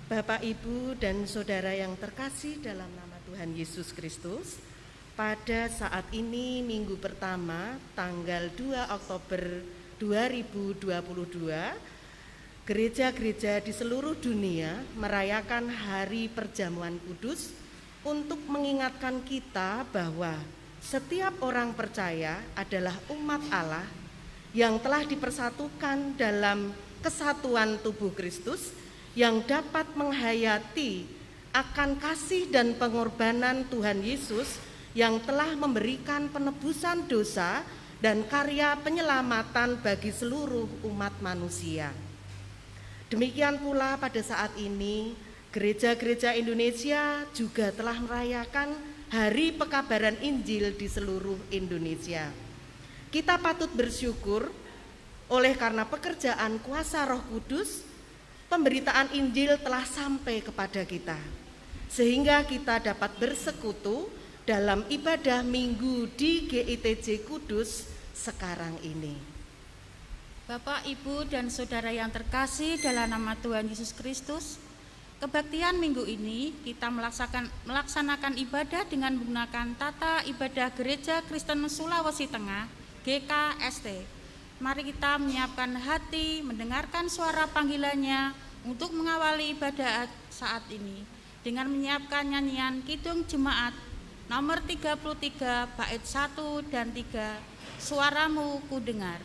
Bapak, Ibu, dan Saudara yang terkasih dalam nama Tuhan Yesus Kristus, pada saat ini minggu pertama tanggal 2 Oktober 2022, gereja-gereja di seluruh dunia merayakan Hari Perjamuan Kudus untuk mengingatkan kita bahwa setiap orang percaya adalah umat Allah yang telah dipersatukan dalam kesatuan tubuh Kristus, yang dapat menghayati akan kasih dan pengorbanan Tuhan Yesus yang telah memberikan penebusan dosa dan karya penyelamatan bagi seluruh umat manusia. Demikian pula pada saat ini gereja-gereja Indonesia juga telah merayakan Hari Pekabaran Injil di seluruh Indonesia. Kita patut bersyukur oleh karena pekerjaan kuasa Roh Kudus, pemberitaan Injil telah sampai kepada kita, sehingga kita dapat bersekutu dalam ibadah minggu di GITJ Kudus sekarang ini. Bapak, Ibu, dan Saudara yang terkasih dalam nama Tuhan Yesus Kristus, kebaktian minggu ini kita melaksanakan ibadah dengan menggunakan tata ibadah Gereja Kristen Sulawesi Tengah GKST. Mari kita menyiapkan hati, mendengarkan suara panggilannya untuk mengawali ibadah saat ini dengan menyiapkan nyanyian Kidung Jemaat nomor 33 bait 1 dan 3, Suaramu Ku Dengar.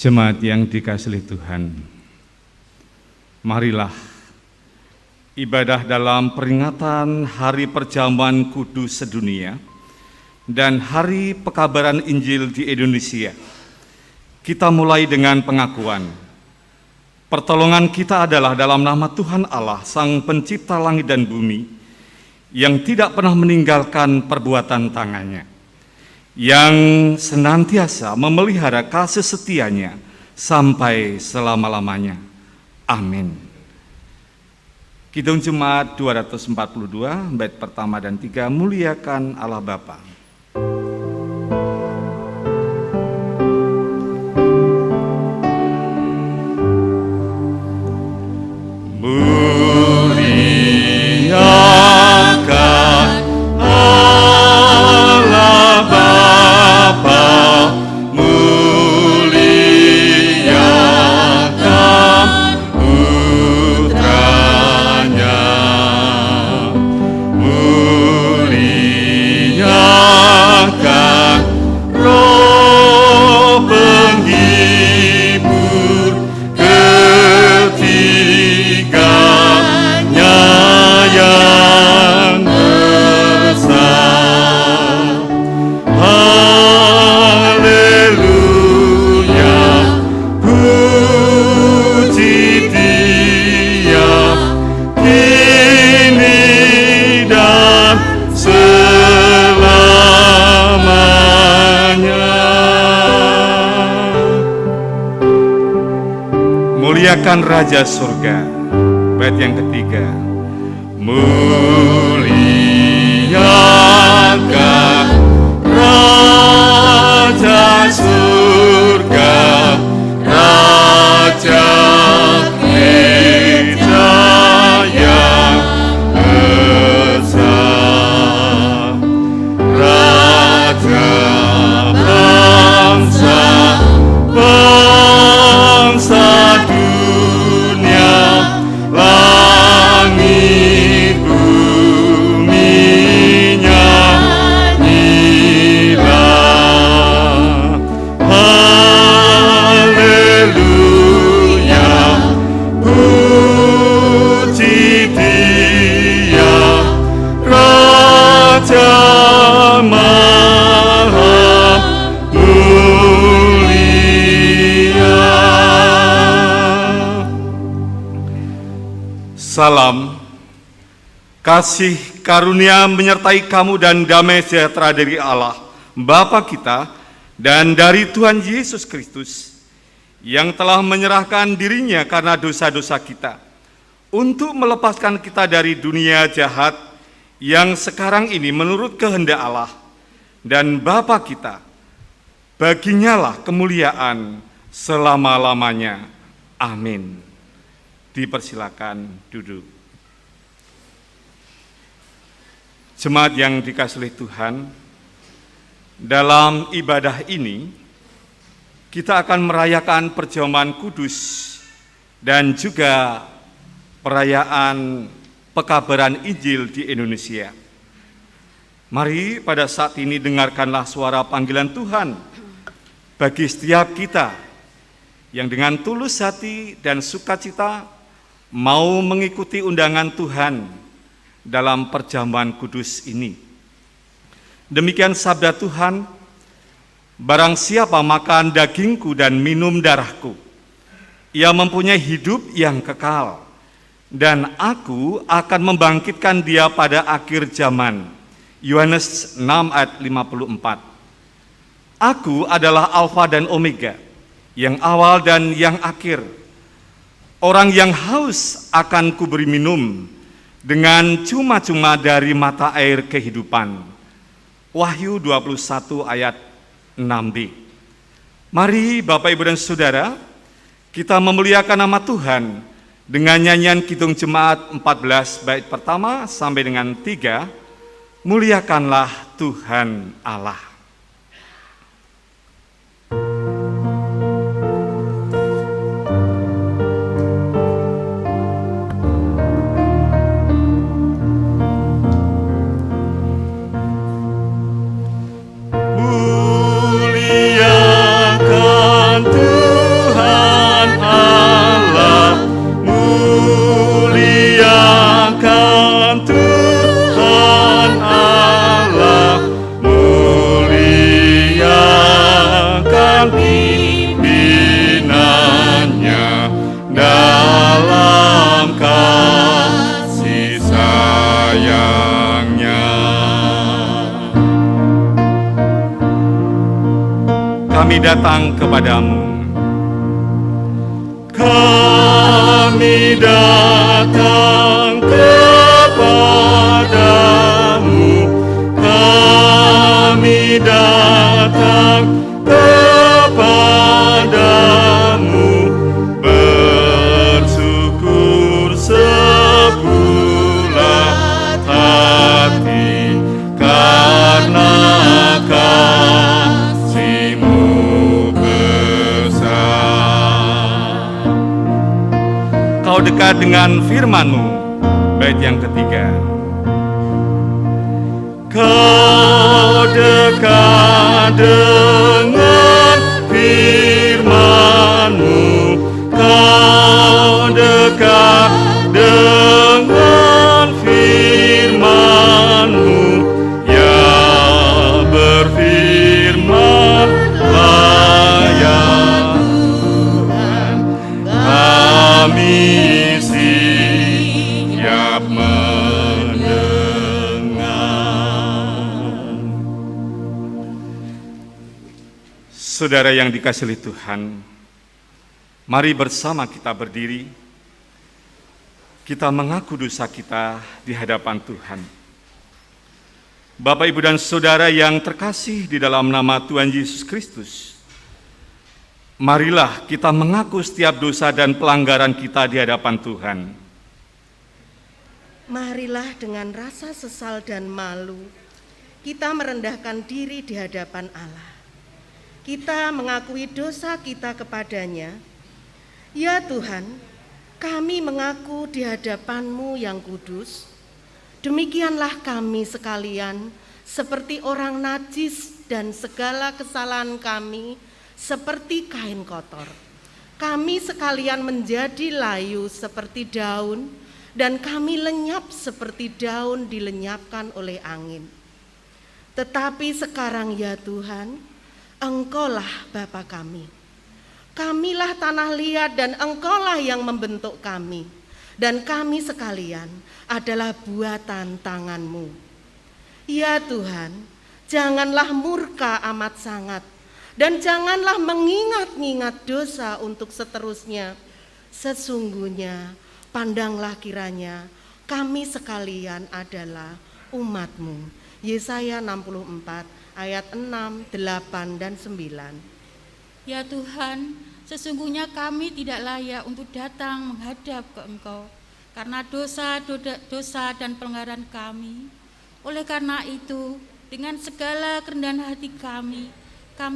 Jemaat yang dikasihi Tuhan, marilah ibadah dalam peringatan Hari Perjamuan Kudus sedunia dan Hari Pekabaran Injil di Indonesia. Kita mulai dengan pengakuan, pertolongan kita adalah dalam nama Tuhan Allah, Sang Pencipta langit dan bumi, yang tidak pernah meninggalkan perbuatan tangannya, yang senantiasa memelihara kasih setianya sampai selama-lamanya. Amin. Kidung Jemaat 242, bait pertama dan 3, Muliakan Allah Bapa. Muliakan Allah Bapa, muliakan Putranya. memuliakan Raja Surga. Bait yang ketiga. Muliakan Raja Surga, Raja Gereja yang besar, Raja bangsa dunia, langit bumi nyanyilah. Haleluya, puji Dia, Raja Maha Mulia. Salam, kasih karunia menyertai kamu dan damai sejahtera dari Allah, Bapa kita, dan dari Tuhan Yesus Kristus, yang telah menyerahkan dirinya karena dosa-dosa kita, untuk melepaskan kita dari dunia jahat yang sekarang ini menurut kehendak Allah dan Bapa kita. Baginyalah kemuliaan selama-lamanya. Amin. Dipersilakan duduk. Jemaat yang dikasihi oleh Tuhan, dalam ibadah ini kita akan merayakan perjamuan kudus dan juga perayaan pekabaran Injil di Indonesia. Mari pada saat ini dengarkanlah suara panggilan Tuhan bagi setiap kita yang dengan tulus hati dan sukacita mau mengikuti undangan Tuhan dalam perjamuan kudus ini. Demikian sabda Tuhan, barang siapa makan dagingku dan minum darahku, ia mempunyai hidup yang kekal, dan aku akan membangkitkan dia pada akhir zaman. Yohanes 6 ayat 54. Aku adalah Alfa dan Omega, yang awal dan yang akhir. Orang yang haus akan kuberi minum dengan cuma-cuma dari mata air kehidupan. Wahyu 21 ayat 6b. Mari Bapak, Ibu, dan Saudara, kita memuliakan nama Tuhan dengan nyanyian Kidung Jemaat 14 bait pertama sampai dengan 3. Muliakanlah Tuhan Allah. Kami datang kepadamu. Kami datang kepadamu. Kami datang kepadamu. Bersyukur sebulat hati karena Kau dekat dengan firman-Mu. Bait yang ketiga. Kau dekat dengan firman-Mu. Kau dekat dengan firman-Mu. Ya berfirman-lah ya Tuhan, kami siap mendengar. Saudara yang dikasihi Tuhan, Mari bersama kita berdiri, kita mengaku dosa kita di hadapan Tuhan. Bapak, Ibu, dan Saudara yang terkasih di dalam nama Tuhan Yesus Kristus, marilah kita mengaku setiap dosa dan pelanggaran kita di hadapan Tuhan. Marilah dengan rasa sesal dan malu, kita merendahkan diri di hadapan Allah. Kita mengakui dosa kita kepadanya. Ya Tuhan, kami mengaku di hadapan-Mu yang kudus, demikianlah kami sekalian seperti orang najis dan segala kesalahan kami seperti kain kotor. Kami sekalian menjadi layu seperti daun, dan kami lenyap seperti daun dilenyapkan oleh angin. Tetapi sekarang ya Tuhan, Engkaulah Bapa kami. Kamilah tanah liat dan Engkaulah yang membentuk kami. Dan kami sekalian adalah buatan tangan-Mu. Ya Tuhan, janganlah murka amat sangat, dan janganlah mengingat-ingat dosa untuk seterusnya. Sesungguhnya, pandanglah kiranya kami sekalian adalah umat-Mu. Yesaya 64 ayat 6, 8, dan 9. Ya Tuhan, sesungguhnya kami tidak layak untuk datang menghadap ke Engkau karena dosa dan pelanggaran kami. Oleh karena itu, dengan segala kerendahan hati kami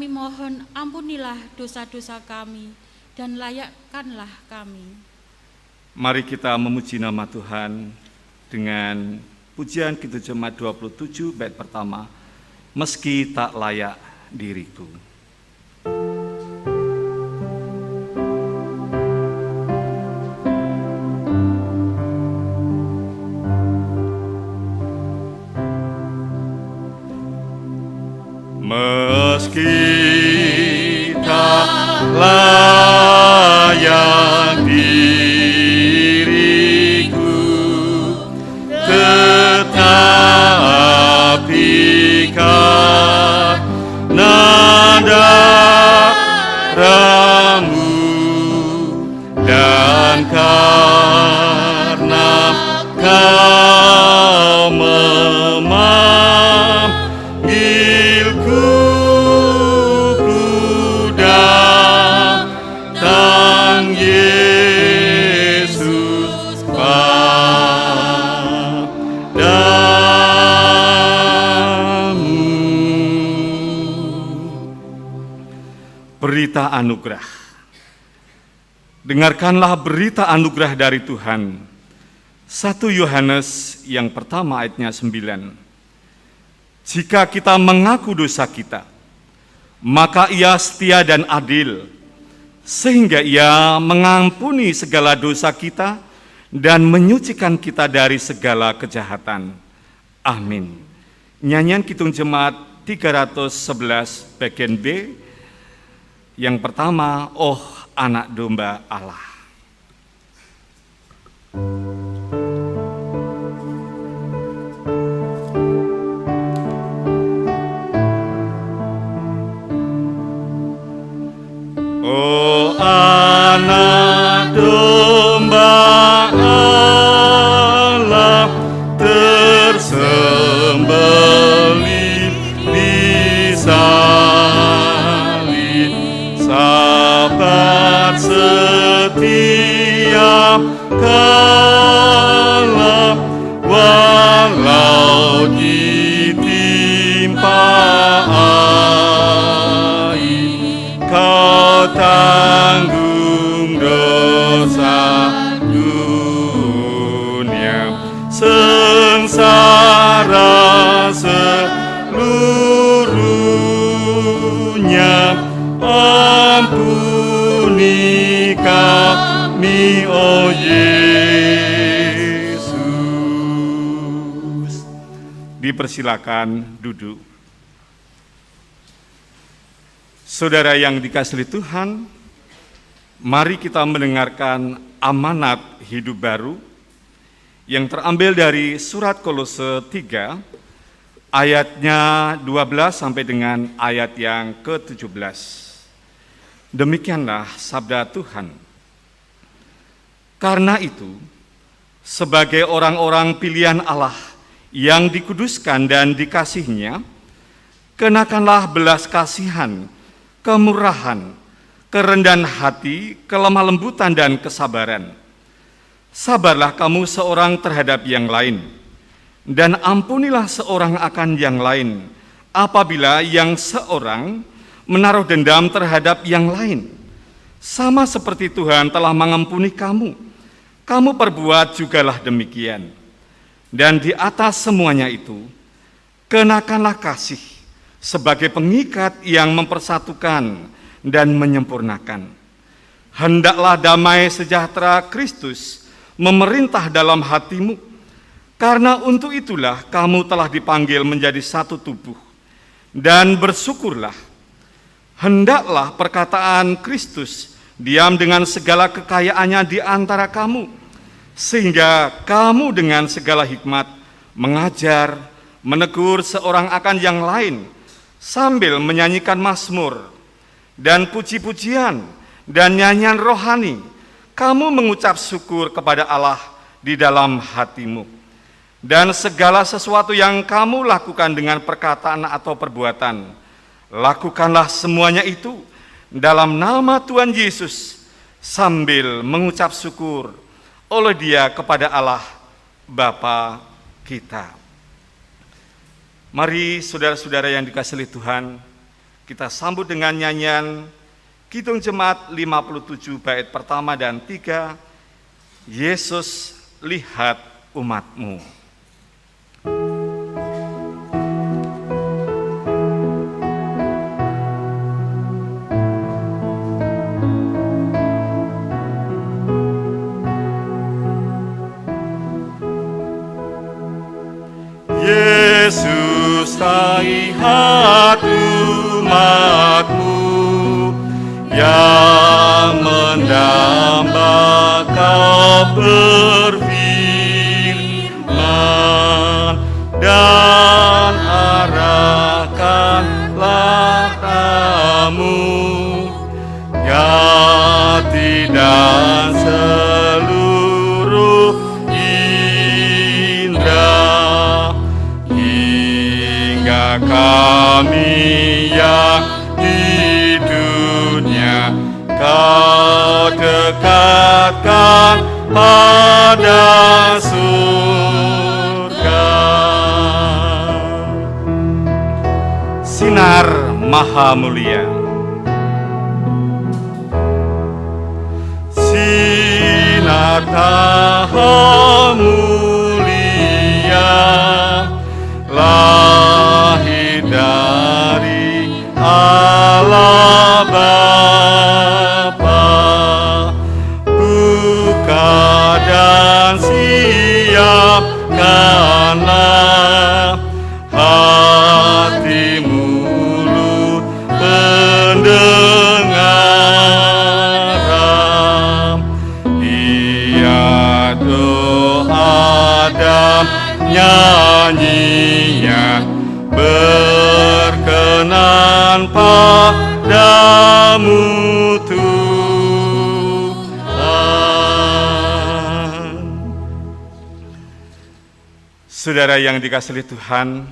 mohon ampunilah dosa-dosa kami dan layakkanlah kami. Mari kita memuji nama Tuhan dengan pujian Kidung Jemaat 27 bait pertama, meski tak layak diriku. Meski tak layak diriku, tetapi karena darah-Mu dan karena Kau memanggilku, ku datang Yesus padamu. Berita anugerah. Dengarkanlah berita anugerah dari Tuhan. 1 Yohanes yang pertama ayatnya 9. Jika kita mengaku dosa kita, maka Ia setia dan adil, sehingga Ia mengampuni segala dosa kita dan menyucikan kita dari segala kejahatan. Amin. Nyanyian Kidung Jemaat 311 bagian B. Yang pertama, Oh Anak Domba Allah. Oh Anak Domba Allah, tersembelih di salib, sahabat setiap kala, walau ditimpa air, Kau tanggung dosa dunia, sengsara seluruhnya. Ampuni kami, oh Yesus. Dipersilakan duduk. Saudara yang dikasihi Tuhan, mari kita mendengarkan amanat hidup baru yang terambil dari surat Kolose 3 ayatnya 12 sampai dengan ayat yang ke-17. Demikianlah sabda Tuhan. Karena itu, sebagai orang-orang pilihan Allah yang dikuduskan dan dikasihinya, kenakanlah belas kasihan, kemurahan, kerendahan hati, kelemah lembutan dan kesabaran. Sabarlah kamu seorang terhadap yang lain, dan ampunilah seorang akan yang lain, apabila yang seorang menaruh dendam terhadap yang lain. Sama seperti Tuhan telah mengampuni kamu, kamu perbuat jugalah demikian. Dan di atas semuanya itu, kenakanlah kasih sebagai pengikat yang mempersatukan dan menyempurnakan. Hendaklah damai sejahtera Kristus memerintah dalam hatimu, karena untuk itulah kamu telah dipanggil menjadi satu tubuh. Dan bersyukurlah, hendaklah perkataan Kristus diam dengan segala kekayaannya di antara kamu, sehingga kamu dengan segala hikmat mengajar, menegur seorang akan yang lain, sambil menyanyikan mazmur dan puji-pujian dan nyanyian rohani, kamu mengucap syukur kepada Allah di dalam hatimu. Dan segala sesuatu yang kamu lakukan dengan perkataan atau perbuatan, lakukanlah semuanya itu dalam nama Tuhan Yesus, sambil mengucap syukur oleh Dia kepada Allah Bapa kita. Mari saudara-saudara yang dikasihi Tuhan, kita sambut dengan nyanyian Kidung Jemaat 57 bait pertama dan 3, Yesus lihat umat-Mu. Yesus lihat umat-Mu yang mendamba Kau berfirman, dan arahkanlah kamu hati dan seluruh indera, hingga kami yang di dunia Kau dekatkan pada surga. Sinar Maha Mulia. Sinar Maha Mulia, lahir dari Allah Bapa, buka dan siapkanlah hati mulut pendengaran. Dia doa dan nyanyinya berkenan padamu Tuhan. Saudara yang dikasihi Tuhan,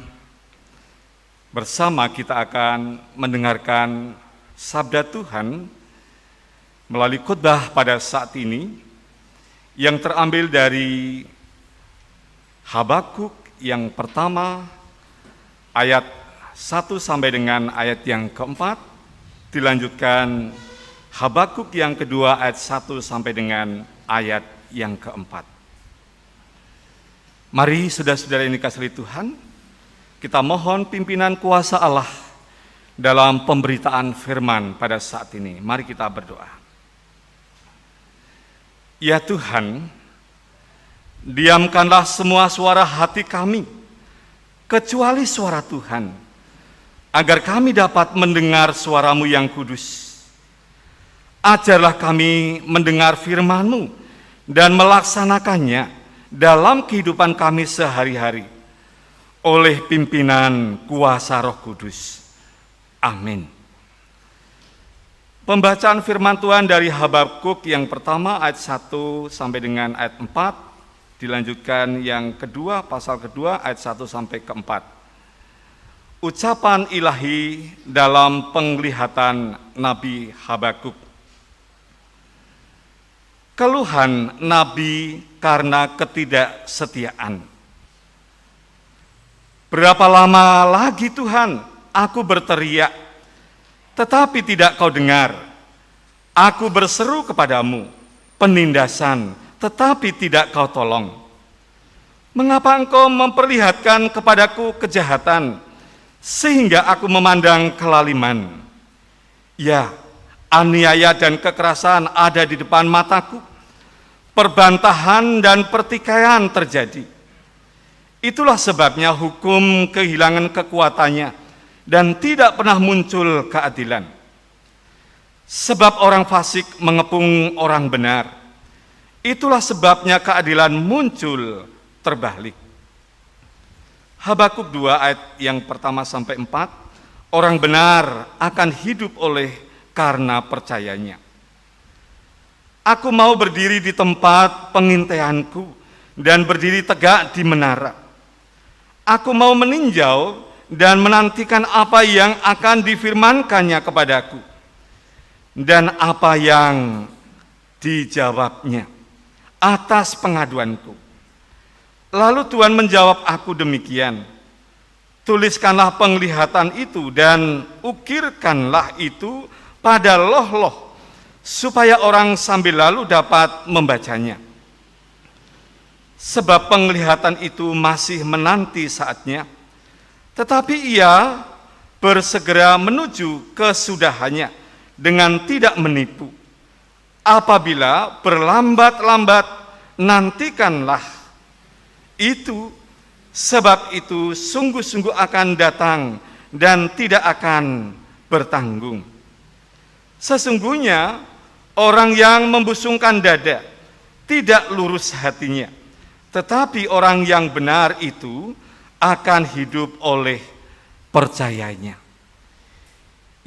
bersama kita akan mendengarkan sabda Tuhan melalui khotbah pada saat ini yang terambil dari Habakuk yang pertama ayat 1 sampai dengan ayat yang keempat, dilanjutkan Habakuk yang kedua ayat 1 sampai dengan ayat yang keempat. Mari saudara-saudara yang dikasihi Tuhan, kita mohon pimpinan kuasa Allah dalam pemberitaan firman pada saat ini. Mari kita berdoa. Ya Tuhan, diamkanlah semua suara hati kami, kecuali suara Tuhan, agar kami dapat mendengar suara-Mu yang kudus. Ajarlah kami mendengar firman-Mu dan melaksanakannya dalam kehidupan kami sehari-hari, oleh pimpinan kuasa Roh Kudus. Amin. Pembacaan firman Tuhan dari Habakuk yang pertama ayat 1 sampai dengan ayat 4, dilanjutkan yang kedua, pasal kedua ayat 1 sampai ke 4. Ucapan ilahi dalam penglihatan Nabi Habakuk. Keluhan Nabi karena ketidaksetiaan. Berapa lama lagi Tuhan aku berteriak, tetapi tidak kau dengar. Aku berseru kepadamu, penindasan, tetapi tidak kau tolong. Mengapa engkau memperlihatkan kepadaku kejahatan, sehingga aku memandang kelaliman? Ya, aniaya dan kekerasan ada di depan mataku. Perbantahan dan pertikaian terjadi. Itulah sebabnya hukum kehilangan kekuatannya dan tidak pernah muncul keadilan. Sebab orang fasik mengepung orang benar. Itulah sebabnya keadilan muncul terbalik. Habakuk 2 ayat yang pertama sampai 4, orang benar akan hidup oleh karena percayanya. Aku mau berdiri di tempat pengintaianku dan berdiri tegak di menara. Aku mau meninjau dan menantikan apa yang akan difirmankannya kepadaku dan apa yang dijawabnya atas pengaduanku. Lalu Tuhan menjawab aku demikian, tuliskanlah penglihatan itu dan ukirkanlah itu pada loh-loh, supaya orang sambil lalu dapat membacanya. Sebab penglihatan itu masih menanti saatnya, tetapi ia bersegera menuju kesudahannya dengan tidak menipu. Apabila berlambat-lambat, nantikanlah itu, sebab itu sungguh-sungguh akan datang dan tidak akan bertanggung. Sesungguhnya orang yang membusungkan dada tidak lurus hatinya, tetapi orang yang benar itu akan hidup oleh percayanya.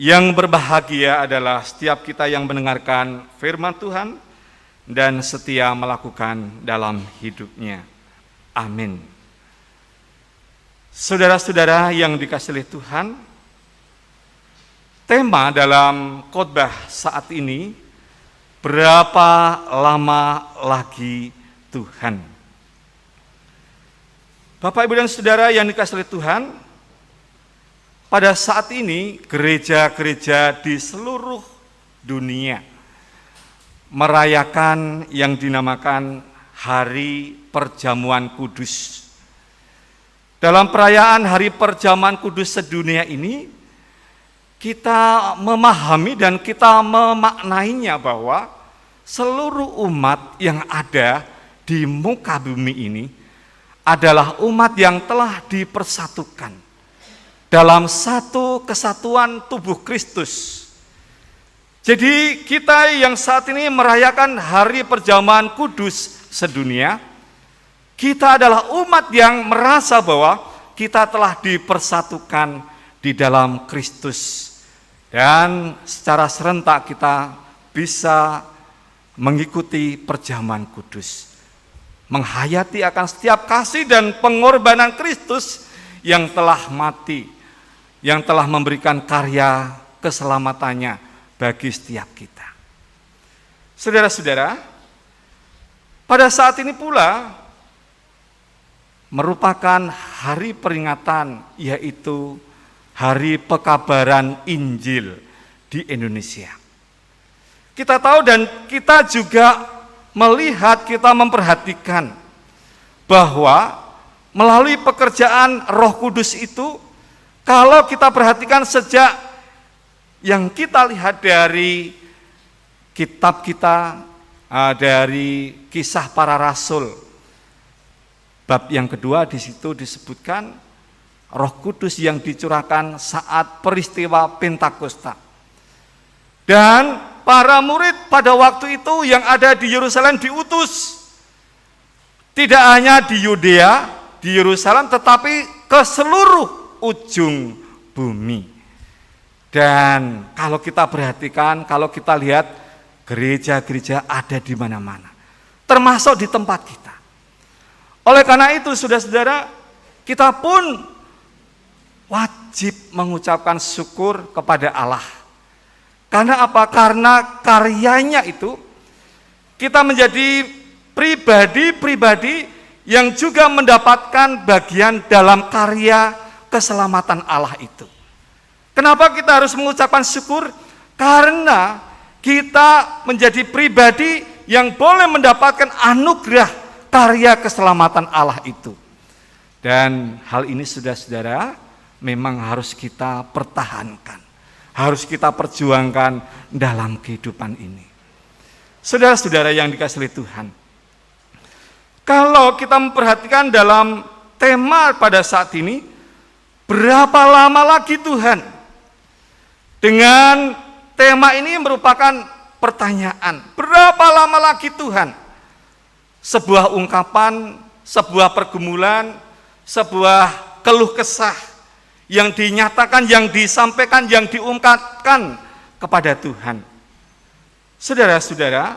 Yang berbahagia adalah setiap kita yang mendengarkan firman Tuhan dan setia melakukan dalam hidupnya. Amin. Saudara-saudara yang dikasihi oleh Tuhan, tema dalam khotbah saat ini, berapa lama lagi Tuhan? Bapak, Ibu, dan Saudara yang dikasihi oleh Tuhan, pada saat ini gereja-gereja di seluruh dunia merayakan yang dinamakan Hari Perjamuan Kudus. Dalam perayaan Hari Perjamuan Kudus sedunia ini, kita memahami dan kita memaknainya bahwa seluruh umat yang ada di muka bumi ini adalah umat yang telah dipersatukan dalam satu kesatuan tubuh Kristus. Jadi kita yang saat ini merayakan Hari Perjamuan Kudus sedunia, kita adalah umat yang merasa bahwa kita telah dipersatukan di dalam Kristus. Dan secara serentak kita bisa mengikuti perjamuan kudus, menghayati akan setiap kasih dan pengorbanan Kristus yang telah mati, yang telah memberikan karya keselamatannya bagi setiap kita. Saudara-saudara, pada saat ini pula merupakan hari peringatan, yaitu Hari Pekabaran Injil di Indonesia. Kita tahu dan kita juga melihat, kita memperhatikan bahwa melalui pekerjaan Roh Kudus itu, kalau kita perhatikan sejak yang kita lihat dari kitab kita, dari Kisah Para Rasul, bab yang kedua, di situ disebutkan Roh Kudus yang dicurahkan saat peristiwa Pentakosta. Dan para murid pada waktu itu yang ada di Yerusalem diutus, tidak hanya di Yudea, di Yerusalem, tetapi ke seluruh ujung bumi. Dan kalau kita perhatikan, kalau kita lihat, gereja-gereja ada di mana-mana, termasuk di tempat kita. Oleh karena itu, saudara-saudara, kita pun wajib mengucapkan syukur kepada Allah. Karena apa? Karena karyanya itu kita menjadi pribadi-pribadi yang juga mendapatkan bagian dalam karya keselamatan Allah itu. Kenapa kita harus mengucapkan syukur? Karena kita menjadi pribadi yang boleh mendapatkan anugerah karya keselamatan Allah itu. Dan hal ini, saudara-saudara, memang harus kita pertahankan, harus kita perjuangkan dalam kehidupan ini. Saudara-saudara yang dikasihi Tuhan, kalau kita memperhatikan dalam tema pada saat ini, berapa lama lagi Tuhan? Dengan tema ini merupakan pertanyaan, berapa lama lagi Tuhan? Sebuah ungkapan, sebuah pergumulan, sebuah keluh kesah yang dinyatakan, yang disampaikan, yang diungkapkan kepada Tuhan. Saudara-saudara,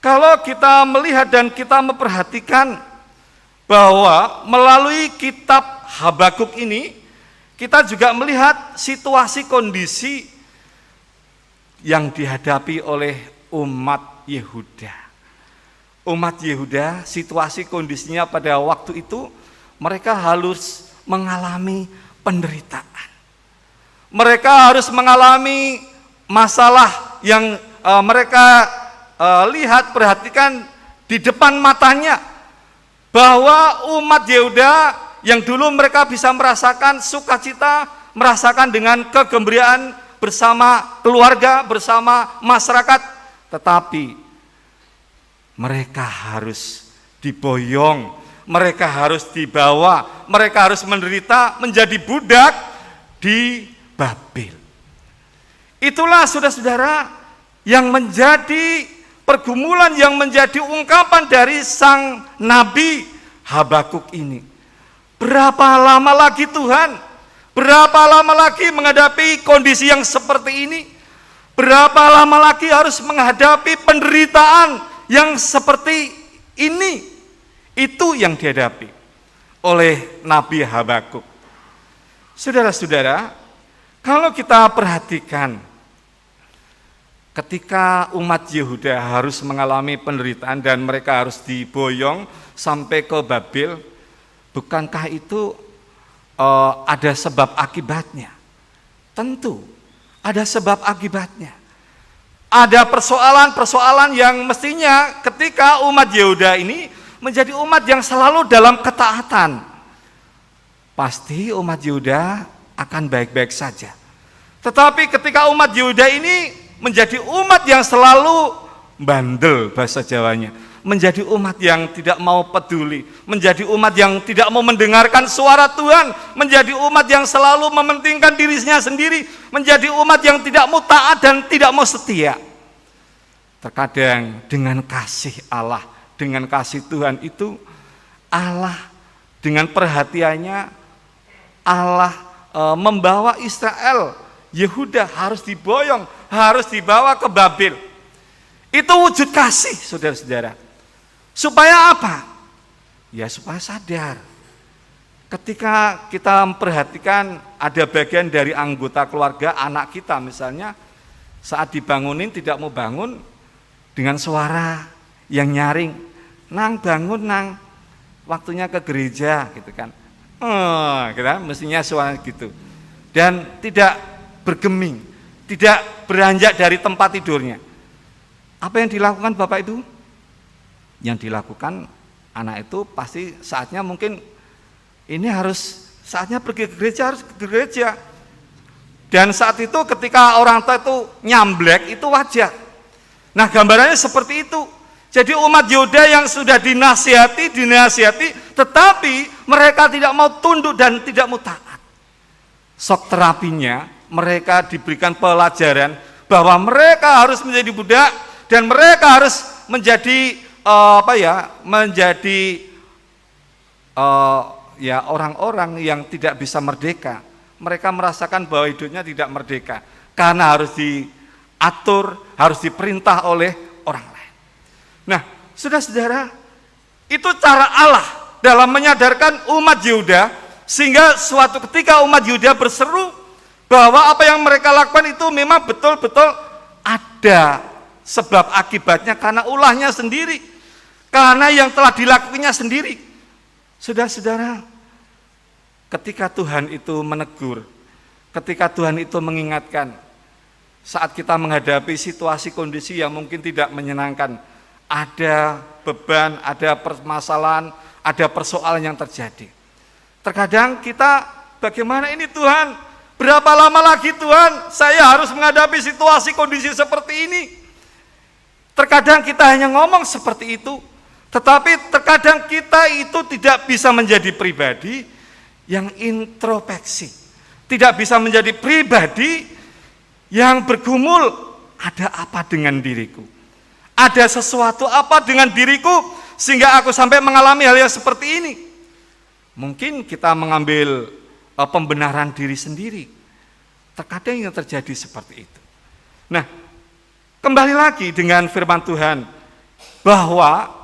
kalau kita melihat dan kita memperhatikan bahwa melalui kitab Habakuk ini, kita juga melihat situasi kondisi yang dihadapi oleh umat Yehuda. Umat Yehuda, situasi kondisinya pada waktu itu, mereka harus mengalami penderitaan. Mereka harus mengalami masalah yang mereka lihat, perhatikan di depan matanya, bahwa umat Yehuda yang dulu mereka bisa merasakan sukacita, merasakan dengan kegembiraan bersama keluarga, bersama masyarakat, tetapi mereka harus diboyong, mereka harus dibawa, mereka harus menderita menjadi budak di Babel. Itulah saudara-saudara yang menjadi pergumulan, yang menjadi ungkapan dari sang Nabi Habakuk ini. Berapa lama lagi Tuhan? Berapa lama lagi menghadapi kondisi yang seperti ini? Berapa lama lagi harus menghadapi penderitaan yang seperti ini? Itu yang dihadapi oleh Nabi Habakuk. Saudara-saudara, kalau kita perhatikan, ketika umat Yehuda harus mengalami penderitaan dan mereka harus diboyong sampai ke Babel, bukankah itu ada sebab akibatnya? Tentu ada sebab akibatnya. Ada persoalan-persoalan yang mestinya ketika umat Yehuda ini menjadi umat yang selalu dalam ketaatan, pasti umat Yehuda akan baik-baik saja. Tetapi ketika umat Yehuda ini menjadi umat yang selalu bandel, bahasa Jawanya, menjadi umat yang tidak mau peduli, menjadi umat yang tidak mau mendengarkan suara Tuhan, menjadi umat yang selalu mementingkan dirinya sendiri, menjadi umat yang tidak mau taat dan tidak mau setia. Terkadang dengan kasih Allah, dengan kasih Tuhan itu, Allah dengan perhatiannya, Allah membawa Israel, Yehuda harus diboyong, harus dibawa ke Babel. Itu wujud kasih, saudara-saudara. Supaya apa? Ya supaya sadar. Ketika kita memperhatikan ada bagian dari anggota keluarga, anak kita misalnya, saat dibangunin tidak mau bangun, dengan suara yang nyaring, "Nang, bangun nang, waktunya ke gereja," gitu kan. Kita mestinya suara gitu. Dan tidak bergeming, tidak beranjak dari tempat tidurnya. Apa yang dilakukan bapak itu? Yang dilakukan anak itu pasti saatnya mungkin ini harus saatnya pergi ke gereja, harus ke gereja. Dan saat itu ketika orang tua itu nyamblek itu wajar. Nah gambarannya seperti itu. Jadi umat Yehuda yang sudah dinasihati, tetapi mereka tidak mau tunduk dan tidak mau taat. Shock terapinya mereka diberikan pelajaran bahwa mereka harus menjadi budak dan mereka harus menjadi orang-orang yang tidak bisa merdeka. mereka merasakan bahwa hidupnya tidak merdeka karena harus diatur, harus diperintah oleh orang lain. Nah, saudara-saudara, itu cara Allah dalam menyadarkan umat Yehuda, sehingga suatu ketika umat Yehuda berseru bahwa apa yang mereka lakukan itu memang betul-betul ada sebab akibatnya karena ulahnya sendiri, karena yang telah dilakukannya sendiri. Saudara-saudara, ketika Tuhan itu menegur, ketika Tuhan itu mengingatkan, saat kita menghadapi situasi kondisi yang mungkin tidak menyenangkan, ada beban, ada permasalahan, ada persoalan yang terjadi. Terkadang kita, bagaimana ini Tuhan? Berapa lama lagi Tuhan saya harus menghadapi situasi kondisi seperti ini? Terkadang kita hanya ngomong seperti itu, tetapi terkadang kita itu tidak bisa menjadi pribadi yang introspeksi, tidak bisa menjadi pribadi yang bergumul, ada apa dengan diriku? Ada sesuatu apa dengan diriku sehingga aku sampai mengalami hal yang seperti ini? Mungkin kita mengambil pembenaran diri sendiri. Terkadang yang terjadi seperti itu. Nah, kembali lagi dengan firman Tuhan bahwa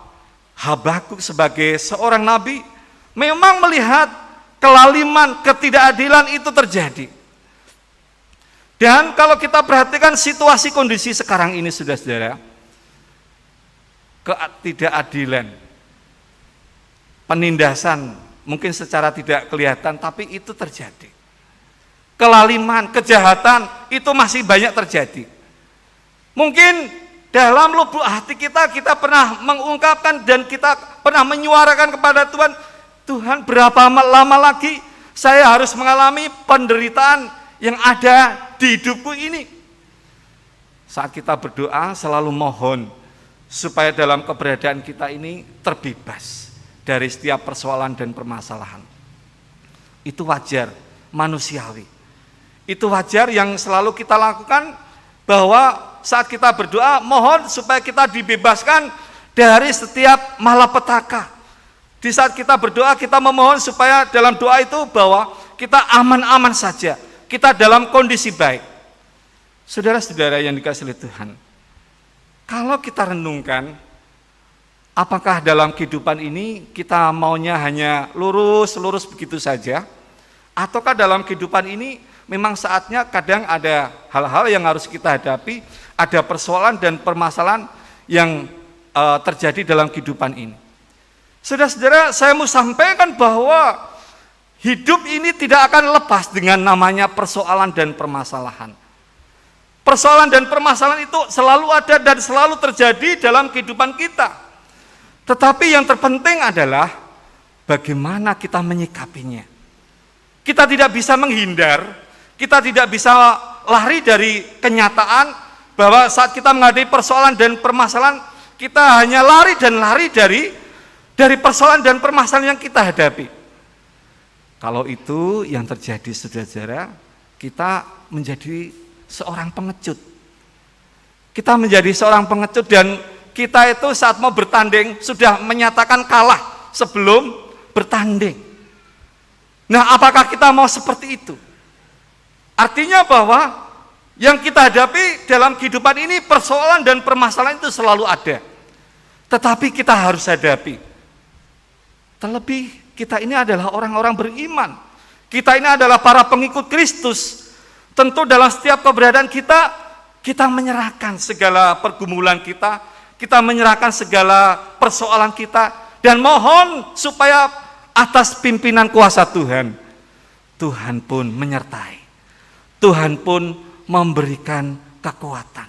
Habakuk sebagai seorang nabi memang melihat kelaliman, ketidakadilan itu terjadi. Dan kalau kita perhatikan situasi kondisi sekarang ini, saudara-saudara, ketidakadilan, penindasan mungkin secara tidak kelihatan, tapi itu terjadi. Kelaliman, kejahatan itu masih banyak terjadi. Mungkin dalam lubuk hati kita pernah mengungkapkan dan kita pernah menyuarakan kepada Tuhan, Tuhan berapa lama lagi saya harus mengalami penderitaan yang ada di hidupku ini. Saat kita berdoa selalu mohon supaya dalam keberadaan kita ini terbebas dari setiap persoalan dan permasalahan. Itu wajar, manusiawi. Itu wajar yang selalu kita lakukan, bahwa saat kita berdoa mohon supaya kita dibebaskan dari setiap malapetaka. Di saat kita berdoa kita memohon supaya dalam doa itu bahwa kita aman-aman saja, kita dalam kondisi baik. Saudara-saudara yang dikasihi oleh Tuhan, kalau kita renungkan, apakah dalam kehidupan ini kita maunya hanya lurus-lurus begitu saja? Ataukah dalam kehidupan ini memang saatnya kadang ada hal-hal yang harus kita hadapi, ada persoalan dan permasalahan yang terjadi dalam kehidupan ini. Saudara-saudara, saya mau sampaikan bahwa hidup ini tidak akan lepas dengan namanya persoalan dan permasalahan. Persoalan dan permasalahan itu selalu ada dan selalu terjadi dalam kehidupan kita. Tetapi yang terpenting adalah bagaimana kita menyikapinya. Kita tidak bisa menghindar, kita tidak bisa lari dari kenyataan bahwa saat kita menghadapi persoalan dan permasalahan, kita hanya lari dari persoalan dan permasalahan yang kita hadapi. Kalau itu yang terjadi, saudara-saudara, kita menjadi seorang pengecut. Kita menjadi seorang pengecut dan kita itu saat mau bertanding sudah menyatakan kalah sebelum bertanding. Nah, apakah kita mau seperti itu? Artinya bahwa yang kita hadapi dalam kehidupan ini persoalan dan permasalahan itu selalu ada. Tetapi kita harus hadapi. Terlebih kita ini adalah orang-orang beriman. Kita ini adalah para pengikut Kristus. Tentu dalam setiap keberadaan kita menyerahkan segala pergumulan kita menyerahkan segala persoalan kita dan mohon supaya atas pimpinan kuasa Tuhan pun menyertai. Tuhan pun memberikan kekuatan.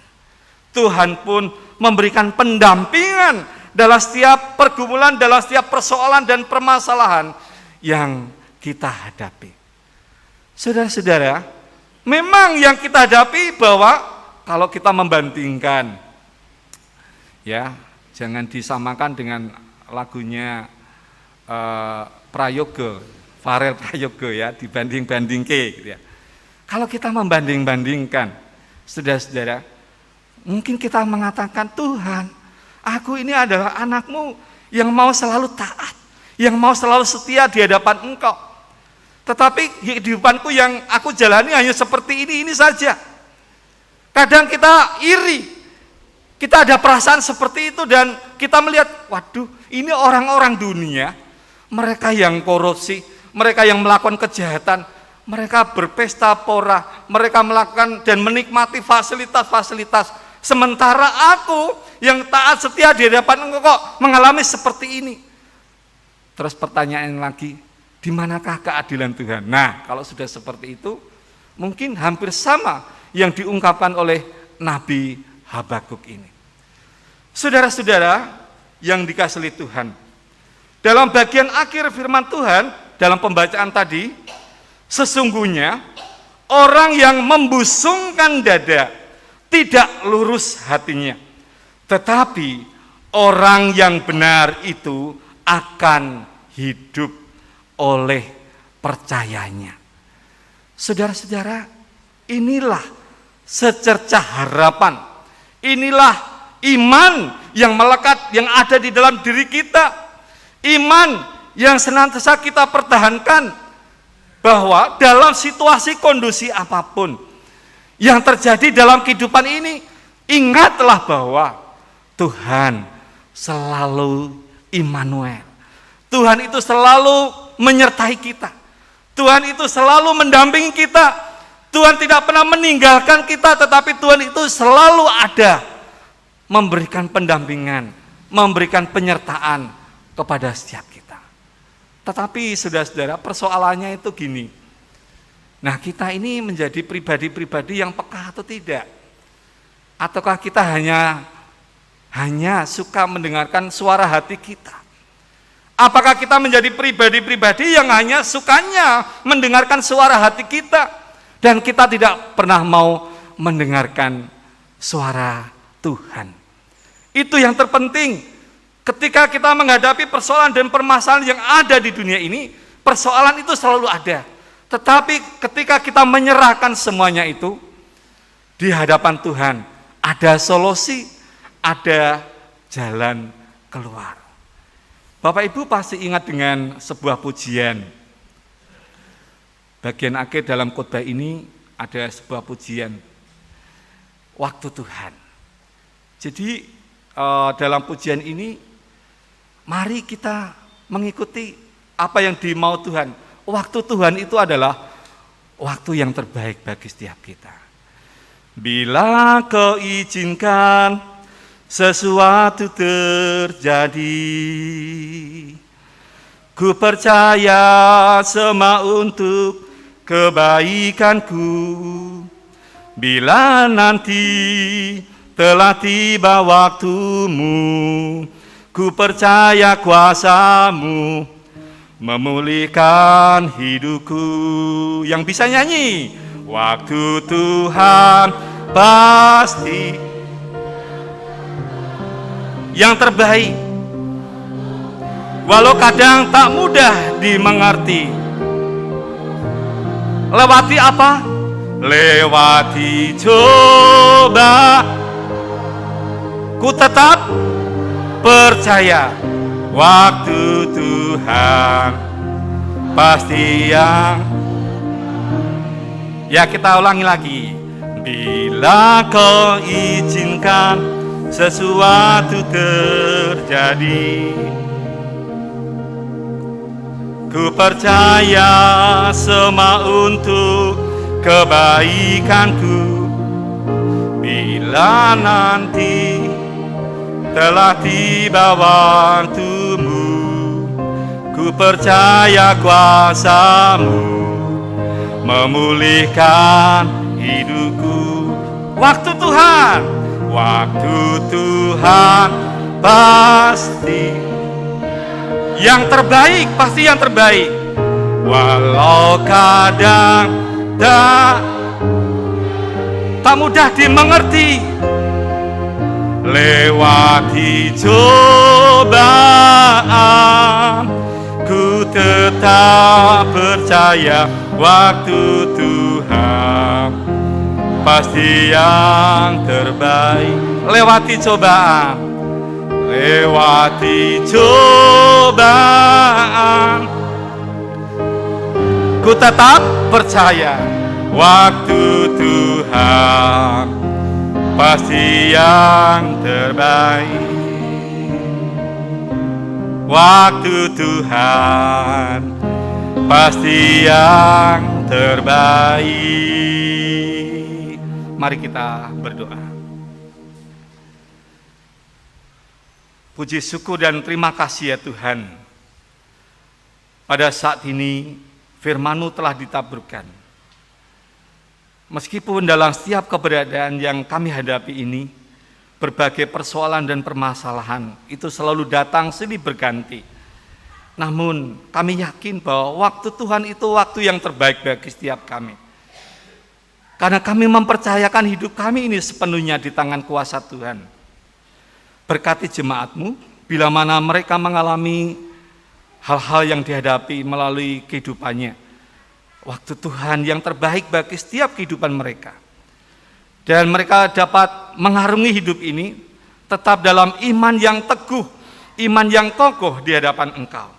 Tuhan pun memberikan pendampingan dalam setiap pergumulan, dalam setiap persoalan dan permasalahan yang kita hadapi. Saudara-saudara, memang yang kita hadapi bahwa kalau kita membandingkan, ya jangan disamakan dengan lagunya Prayoga, Farel Prayoga ya, dibanding-bandingke gitu ya. Kalau kita membanding-bandingkan, saudara-saudara, mungkin kita mengatakan, Tuhan, aku ini adalah anakmu yang mau selalu taat, yang mau selalu setia di hadapan Engkau. Tetapi kehidupanku yang aku jalani hanya seperti ini saja. Kadang kita iri, kita ada perasaan seperti itu dan kita melihat, waduh, ini orang-orang dunia, mereka yang korupsi, mereka yang melakukan kejahatan, mereka berpesta pora, mereka melakukan dan menikmati fasilitas-fasilitas. Sementara aku yang taat setia di hadapan Engkau kok mengalami seperti ini. Terus pertanyaan lagi, di manakah keadilan Tuhan? Nah, kalau sudah seperti itu, mungkin hampir sama yang diungkapkan oleh Nabi Habakuk ini. Saudara-saudara yang dikasihi Tuhan, dalam bagian akhir firman Tuhan, dalam pembacaan tadi, sesungguhnya orang yang membusungkan dada tidak lurus hatinya, tetapi orang yang benar itu akan hidup oleh percayanya. Saudara-saudara, inilah secercah harapan, inilah iman yang melekat, yang ada di dalam diri kita, iman yang senantiasa kita pertahankan, bahwa dalam situasi kondisi apapun yang terjadi dalam kehidupan ini, ingatlah bahwa Tuhan selalu Immanuel. Tuhan itu selalu menyertai kita. Tuhan itu selalu mendampingi kita. Tuhan tidak pernah meninggalkan kita, tetapi Tuhan itu selalu ada, memberikan pendampingan, memberikan penyertaan kepada setiap kita. Tetapi saudara-saudara, persoalannya itu gini. Nah, kita ini menjadi pribadi-pribadi yang peka atau tidak? Ataukah kita hanya suka mendengarkan suara hati kita? Apakah kita menjadi pribadi-pribadi yang hanya sukanya mendengarkan suara hati kita dan kita tidak pernah mau mendengarkan suara Tuhan? Itu yang terpenting. Ketika kita menghadapi persoalan dan permasalahan yang ada di dunia ini, persoalan itu selalu ada. Tetapi ketika kita menyerahkan semuanya itu di hadapan Tuhan, ada solusi, ada jalan keluar. Bapak Ibu pasti ingat dengan sebuah pujian. Bagian akhir dalam khotbah ini ada sebuah pujian, waktu Tuhan. Jadi dalam pujian ini, mari kita mengikuti apa yang dimau Tuhan. Waktu Tuhan itu adalah waktu yang terbaik bagi setiap kita. Bila Kau izinkan sesuatu terjadi, ku percaya semua untuk kebaikanku. Bila nanti telah tiba waktumu, ku percaya kuasa-Mu memulihkan hidupku. Yang bisa nyanyi, waktu Tuhan pasti yang terbaik. Walau kadang tak mudah dimengerti. Lewati apa? Lewati coba, ku tetap percaya waktu Tuhan pasti yang. Ya, kita ulangi lagi. Bila Kau izinkan sesuatu terjadi, ku percaya semua untuk kebaikanku. Bila nanti telah tiba waktumu, ku percaya kuasa-Mu memulihkan hidupku. Waktu Tuhan, waktu Tuhan pasti yang terbaik, pasti yang terbaik. Walau kadang tak mudah dimengerti, lewati cobaan, ku tetap percaya waktu Tuhan pasti yang terbaik. Lewati cobaan, lewati cobaan, ku Ku tetap percaya waktu Tuhan pasti yang terbaik. Waktu Tuhan pasti yang terbaik. Mari kita berdoa. Puji syukur dan terima kasih ya Tuhan. Pada saat ini firman-Mu telah ditaburkan. Meskipun dalam setiap keberadaan yang kami hadapi ini, berbagai persoalan dan permasalahan itu selalu datang silih berganti. Namun kami yakin bahwa waktu Tuhan itu waktu yang terbaik bagi setiap kami. Karena kami mempercayakan hidup kami ini sepenuhnya di tangan kuasa Tuhan. Berkati jemaat-Mu bila mana mereka mengalami hal-hal yang dihadapi melalui kehidupannya. Waktu Tuhan yang terbaik bagi setiap kehidupan mereka. Dan mereka dapat mengarungi hidup ini tetap dalam iman yang teguh, iman yang kokoh di hadapan Engkau.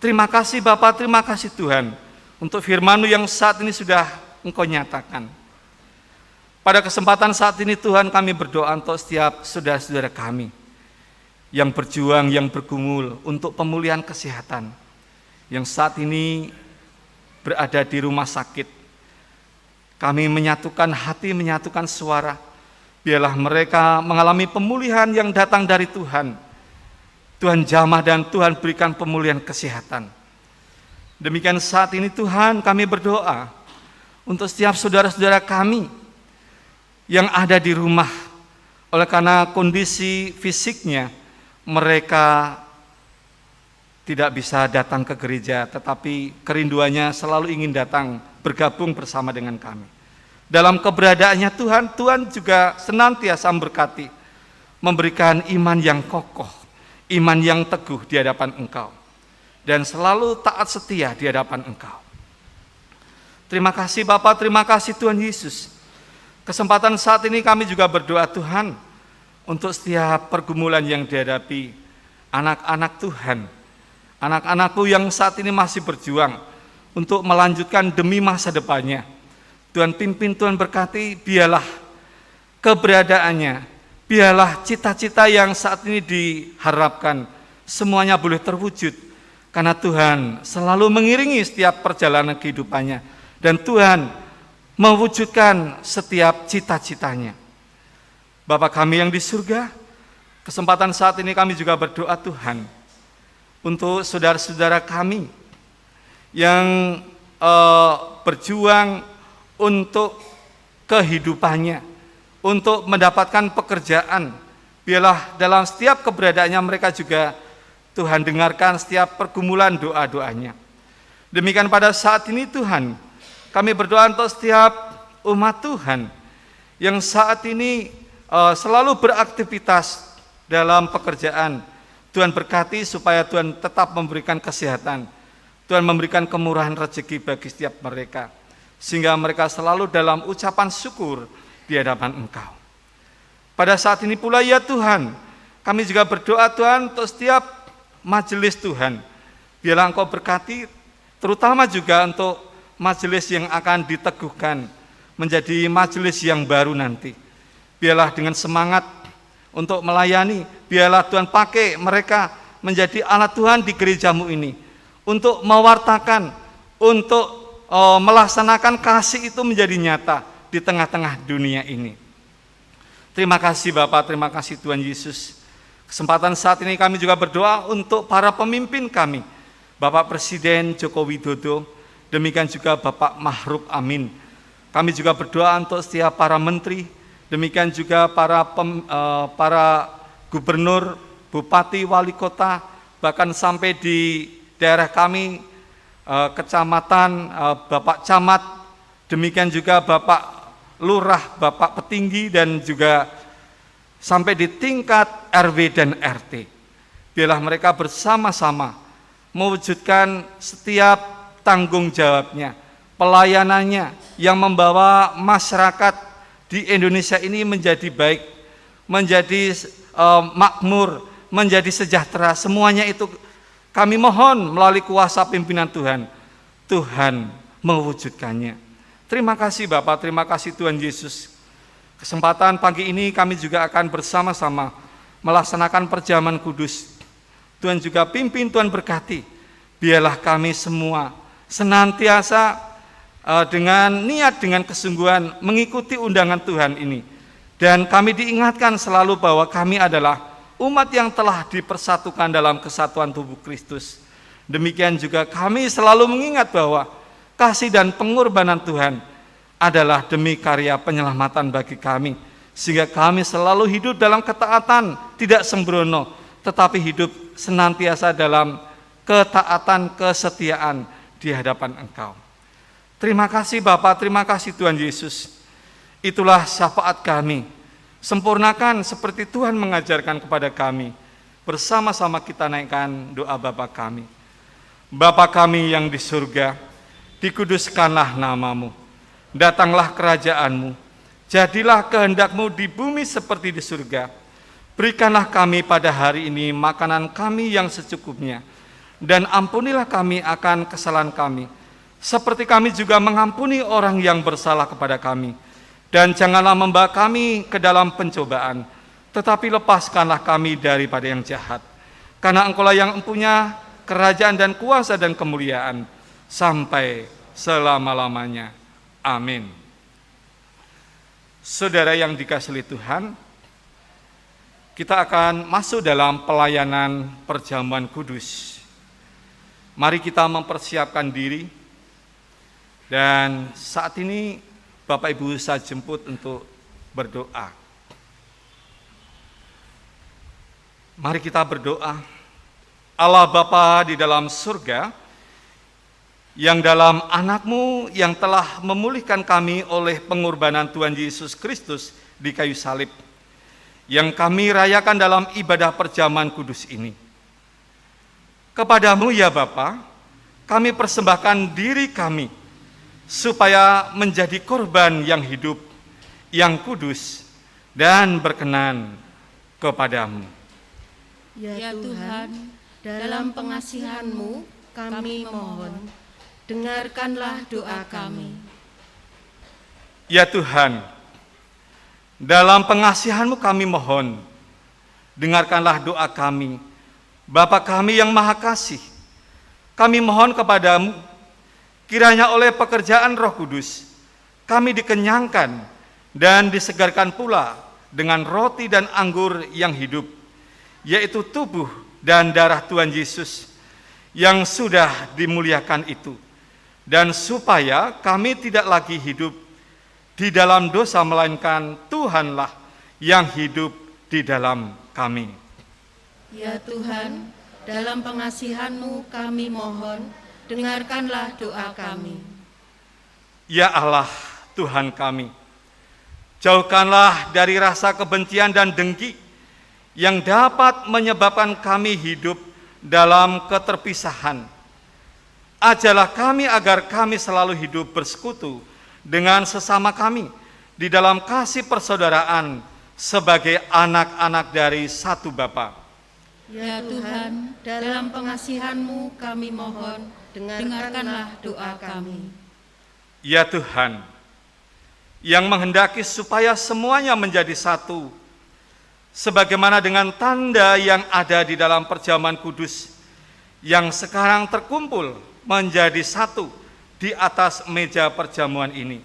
Terima kasih Bapa, terima kasih Tuhan untuk firman-Mu yang saat ini sudah Engkau nyatakan. Pada kesempatan saat ini Tuhan, kami berdoa untuk setiap saudara-saudara kami yang berjuang, yang bergumul untuk pemulihan kesehatan, yang saat ini berada di rumah sakit. Kami menyatukan hati, menyatukan suara. Biarlah mereka mengalami pemulihan yang datang dari Tuhan. Tuhan jamah dan Tuhan berikan pemulihan kesehatan. Demikian saat ini Tuhan, kami berdoa untuk setiap saudara-saudara kami yang ada di rumah. Oleh karena kondisi fisiknya, mereka tidak bisa datang ke gereja, tetapi kerinduannya selalu ingin datang bergabung bersama dengan kami. Dalam keberadaannya Tuhan, Tuhan juga senantiasa memberkati, memberikan iman yang kokoh, iman yang teguh di hadapan Engkau, dan selalu taat setia di hadapan Engkau. Terima kasih Bapa, terima kasih Tuhan Yesus. Kesempatan saat ini kami juga berdoa Tuhan, untuk setiap pergumulan yang dihadapi anak-anak Tuhan, anak-anakku yang saat ini masih berjuang untuk melanjutkan demi masa depannya. Tuhan pimpin, Tuhan berkati, biarlah keberadaannya, biarlah cita-cita yang saat ini diharapkan semuanya boleh terwujud, karena Tuhan selalu mengiringi setiap perjalanan kehidupannya, dan Tuhan mewujudkan setiap cita-citanya. Bapa kami yang di surga, kesempatan saat ini kami juga berdoa Tuhan untuk saudara-saudara kami yang berjuang untuk kehidupannya, untuk mendapatkan pekerjaan. Biarlah dalam setiap keberadaannya mereka juga Tuhan dengarkan setiap pergumulan doa-doanya. Demikian pada saat ini Tuhan, kami berdoa untuk setiap umat Tuhan yang saat ini selalu beraktivitas dalam pekerjaan. Tuhan berkati supaya Tuhan tetap memberikan kesehatan. Tuhan memberikan kemurahan rezeki bagi setiap mereka, sehingga mereka selalu dalam ucapan syukur di hadapan Engkau. Pada saat ini pula ya Tuhan, kami juga berdoa Tuhan untuk setiap majelis Tuhan. Biarlah Engkau berkati, terutama juga untuk majelis yang akan diteguhkan menjadi majelis yang baru nanti. Biarlah dengan semangat untuk melayani, biarlah Tuhan pakai mereka menjadi alat Tuhan di gereja-Mu ini, untuk mewartakan, untuk melaksanakan kasih itu menjadi nyata di tengah-tengah dunia ini. Terima kasih Bapak, terima kasih Tuhan Yesus. Kesempatan saat ini kami juga berdoa untuk para pemimpin kami, Bapak Presiden Joko Widodo, demikian juga Bapak Ma'ruf Amin. Kami juga berdoa untuk setiap para menteri, demikian juga para gubernur, bupati, wali kota, bahkan sampai di daerah kami, kecamatan, Bapak Camat, demikian juga Bapak Lurah, Bapak Petinggi, dan juga sampai di tingkat RW dan RT. Biarlah mereka bersama-sama mewujudkan setiap tanggung jawabnya, pelayanannya yang membawa masyarakat di Indonesia ini menjadi baik, menjadi makmur, menjadi sejahtera. Semuanya itu kami mohon melalui kuasa pimpinan Tuhan. Tuhan mewujudkannya. Terima kasih Bapak, terima kasih Tuhan Yesus. Kesempatan pagi ini kami juga akan bersama-sama melaksanakan perjamuan kudus. Tuhan juga pimpin, Tuhan berkati. Biarlah kami semua senantiasa dengan niat, dengan kesungguhan mengikuti undangan Tuhan ini. Dan kami diingatkan selalu bahwa kami adalah umat yang telah dipersatukan dalam kesatuan tubuh Kristus. Demikian juga kami selalu mengingat bahwa kasih dan pengorbanan Tuhan adalah demi karya penyelamatan bagi kami. Sehingga kami selalu hidup dalam ketaatan, tidak sembrono, tetapi hidup senantiasa dalam ketaatan, kesetiaan di hadapan Engkau. Terima kasih Bapa, terima kasih Tuhan Yesus. Itulah syafaat kami. Sempurnakan seperti Tuhan mengajarkan kepada kami. Bersama-sama kita naikkan doa Bapa kami. Bapa kami yang di surga, dikuduskanlah nama-Mu. Datanglah kerajaan-Mu. Jadilah kehendak-Mu di bumi seperti di surga. Berikanlah kami pada hari ini makanan kami yang secukupnya. Dan ampunilah kami akan kesalahan kami, seperti kami juga mengampuni orang yang bersalah kepada kami. Dan janganlah membawa kami ke dalam pencobaan, tetapi lepaskanlah kami daripada yang jahat. Karena Engkau-lah yang mempunyai kerajaan dan kuasa dan kemuliaan sampai selama-lamanya. Amin. Saudara yang dikasihi Tuhan, kita akan masuk dalam pelayanan perjamuan kudus. Mari kita mempersiapkan diri, dan saat ini Bapak Ibu saya jemput untuk berdoa. Mari kita berdoa. Allah Bapa di dalam surga, yang dalam anak-Mu yang telah memulihkan kami oleh pengorbanan Tuhan Yesus Kristus di kayu salib, yang kami rayakan dalam ibadah perjamuan kudus ini. Kepadamu ya Bapa, kami persembahkan diri kami, supaya menjadi korban yang hidup, yang kudus, dan berkenan kepadamu. Ya Tuhan, dalam pengasihan-Mu kami mohon, dengarkanlah doa kami. Ya Tuhan, dalam pengasihan-Mu kami mohon, dengarkanlah doa kami. Bapa kami yang Maha Kasih, kami mohon kepadamu, kiranya oleh pekerjaan Roh Kudus, kami dikenyangkan dan disegarkan pula dengan roti dan anggur yang hidup, yaitu tubuh dan darah Tuhan Yesus yang sudah dimuliakan itu. Dan supaya kami tidak lagi hidup di dalam dosa, melainkan Tuhanlah yang hidup di dalam kami. Ya Tuhan, dalam pengasihan-Mu kami mohon, dengarkanlah doa kami. Ya Allah, Tuhan kami, jauhkanlah dari rasa kebencian dan dengki yang dapat menyebabkan kami hidup dalam keterpisahan. Ajarlah kami agar kami selalu hidup bersekutu dengan sesama kami di dalam kasih persaudaraan sebagai anak-anak dari satu Bapa. Ya Tuhan, dalam pengasihan-Mu kami mohon, dengarkanlah doa kami. Ya Tuhan, yang menghendaki supaya semuanya menjadi satu, sebagaimana dengan tanda yang ada di dalam perjamuan kudus, yang sekarang terkumpul menjadi satu di atas meja perjamuan ini.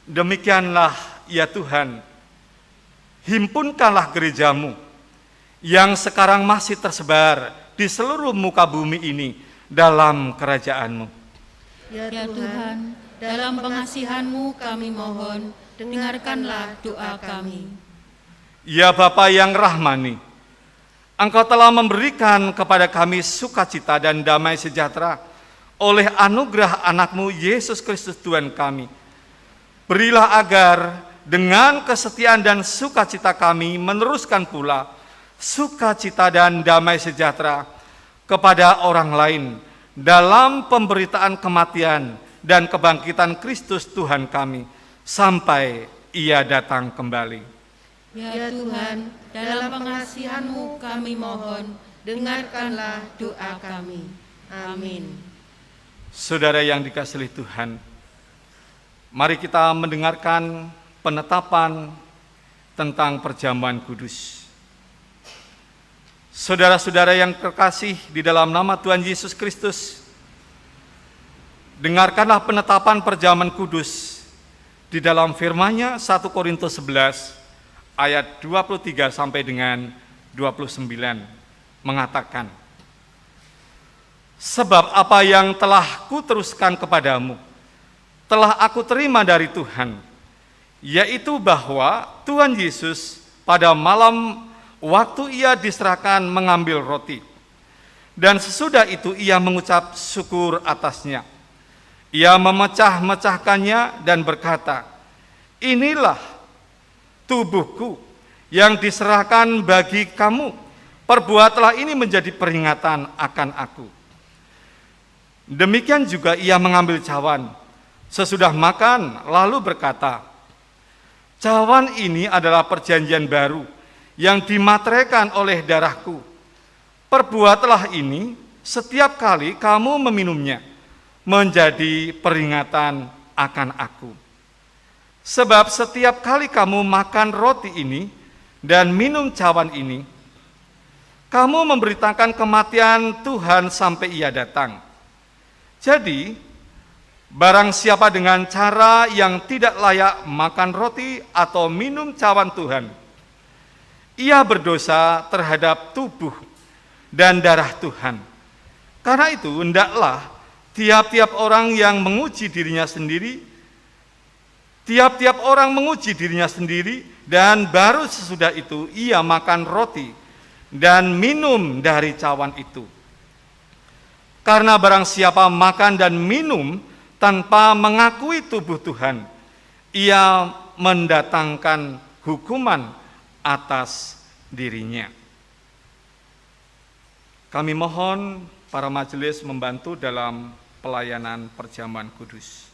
Demikianlah ya Tuhan, himpunkanlah gereja-Mu, yang sekarang masih tersebar di seluruh muka bumi ini dalam kerajaan-Mu. Ya Tuhan, dalam pengasihan-Mu kami mohon, dengarkanlah doa kami. Ya Bapa yang rahmani, Engkau telah memberikan kepada kami sukacita dan damai sejahtera oleh anugerah anak-Mu Yesus Kristus Tuhan kami. Berilah agar dengan kesetiaan dan sukacita kami meneruskan pula sukacita dan damai sejahtera kepada orang lain dalam pemberitaan kematian dan kebangkitan Kristus Tuhan kami sampai Ia datang kembali. Ya Tuhan, dalam pengasihan-Mu kami mohon, dengarkanlah doa kami. Amin. Saudara yang dikasihi Tuhan, mari kita mendengarkan penetapan tentang perjamuan kudus. Saudara-saudara yang terkasih di dalam nama Tuhan Yesus Kristus, dengarkanlah penetapan perjamuan kudus di dalam firman-Nya 1 Korintus 11 ayat 23 sampai dengan 29 mengatakan, sebab apa yang telah kuteruskan kepadamu, telah aku terima dari Tuhan, yaitu bahwa Tuhan Yesus pada malam waktu ia diserahkan mengambil roti, dan sesudah itu ia mengucap syukur atasnya. Ia memecah-mecahkannya dan berkata, inilah tubuhku yang diserahkan bagi kamu, perbuatlah ini menjadi peringatan akan aku. Demikian juga ia mengambil cawan sesudah makan, lalu berkata, cawan ini adalah perjanjian baru yang dimateraikan oleh darahku. Perbuatlah ini setiap kali kamu meminumnya, menjadi peringatan akan aku. Sebab setiap kali kamu makan roti ini dan minum cawan ini, kamu memberitakan kematian Tuhan sampai ia datang. Jadi, barang siapa dengan cara yang tidak layak makan roti atau minum cawan Tuhan, ia berdosa terhadap tubuh dan darah Tuhan. Karena itu, hendaklah tiap-tiap orang menguji dirinya sendiri, dan baru sesudah itu ia makan roti dan minum dari cawan itu. Karena barang siapa makan dan minum tanpa mengakui tubuh Tuhan, ia mendatangkan hukuman atas dirinya. Kami mohon para majelis membantu dalam pelayanan perjamuan kudus.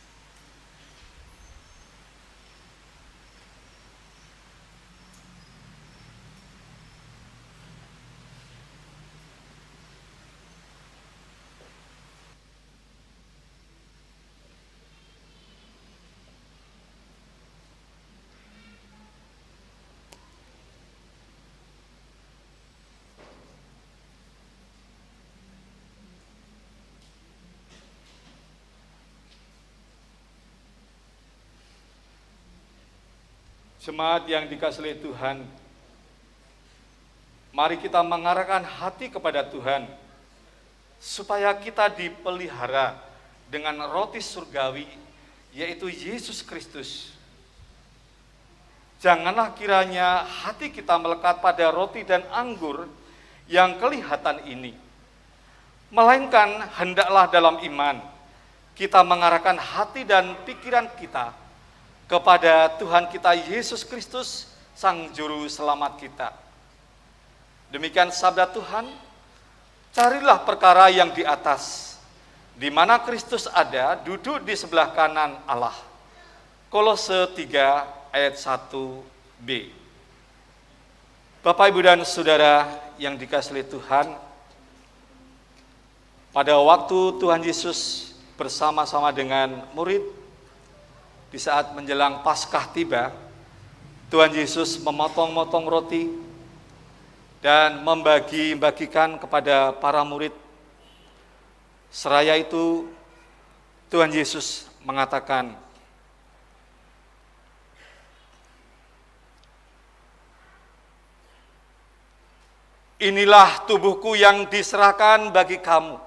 Jemaat yang dikasihi Tuhan, mari kita mengarahkan hati kepada Tuhan, supaya kita dipelihara dengan roti surgawi, yaitu Yesus Kristus. Janganlah kiranya hati kita melekat pada roti dan anggur yang kelihatan ini, melainkan hendaklah dalam iman kita mengarahkan hati dan pikiran kita kepada Tuhan kita Yesus Kristus, Sang Juru Selamat kita. Demikian sabda Tuhan, carilah perkara yang di atas, di mana Kristus ada, duduk di sebelah kanan Allah. Kolose 3 ayat 1b. Bapak, Ibu, dan Saudara yang dikasihi Tuhan, pada waktu Tuhan Yesus bersama-sama dengan murid, di saat menjelang Paskah tiba, Tuhan Yesus memotong-motong roti dan membagi-bagikan kepada para murid. Seraya itu, Tuhan Yesus mengatakan, inilah tubuhku yang diserahkan bagi kamu.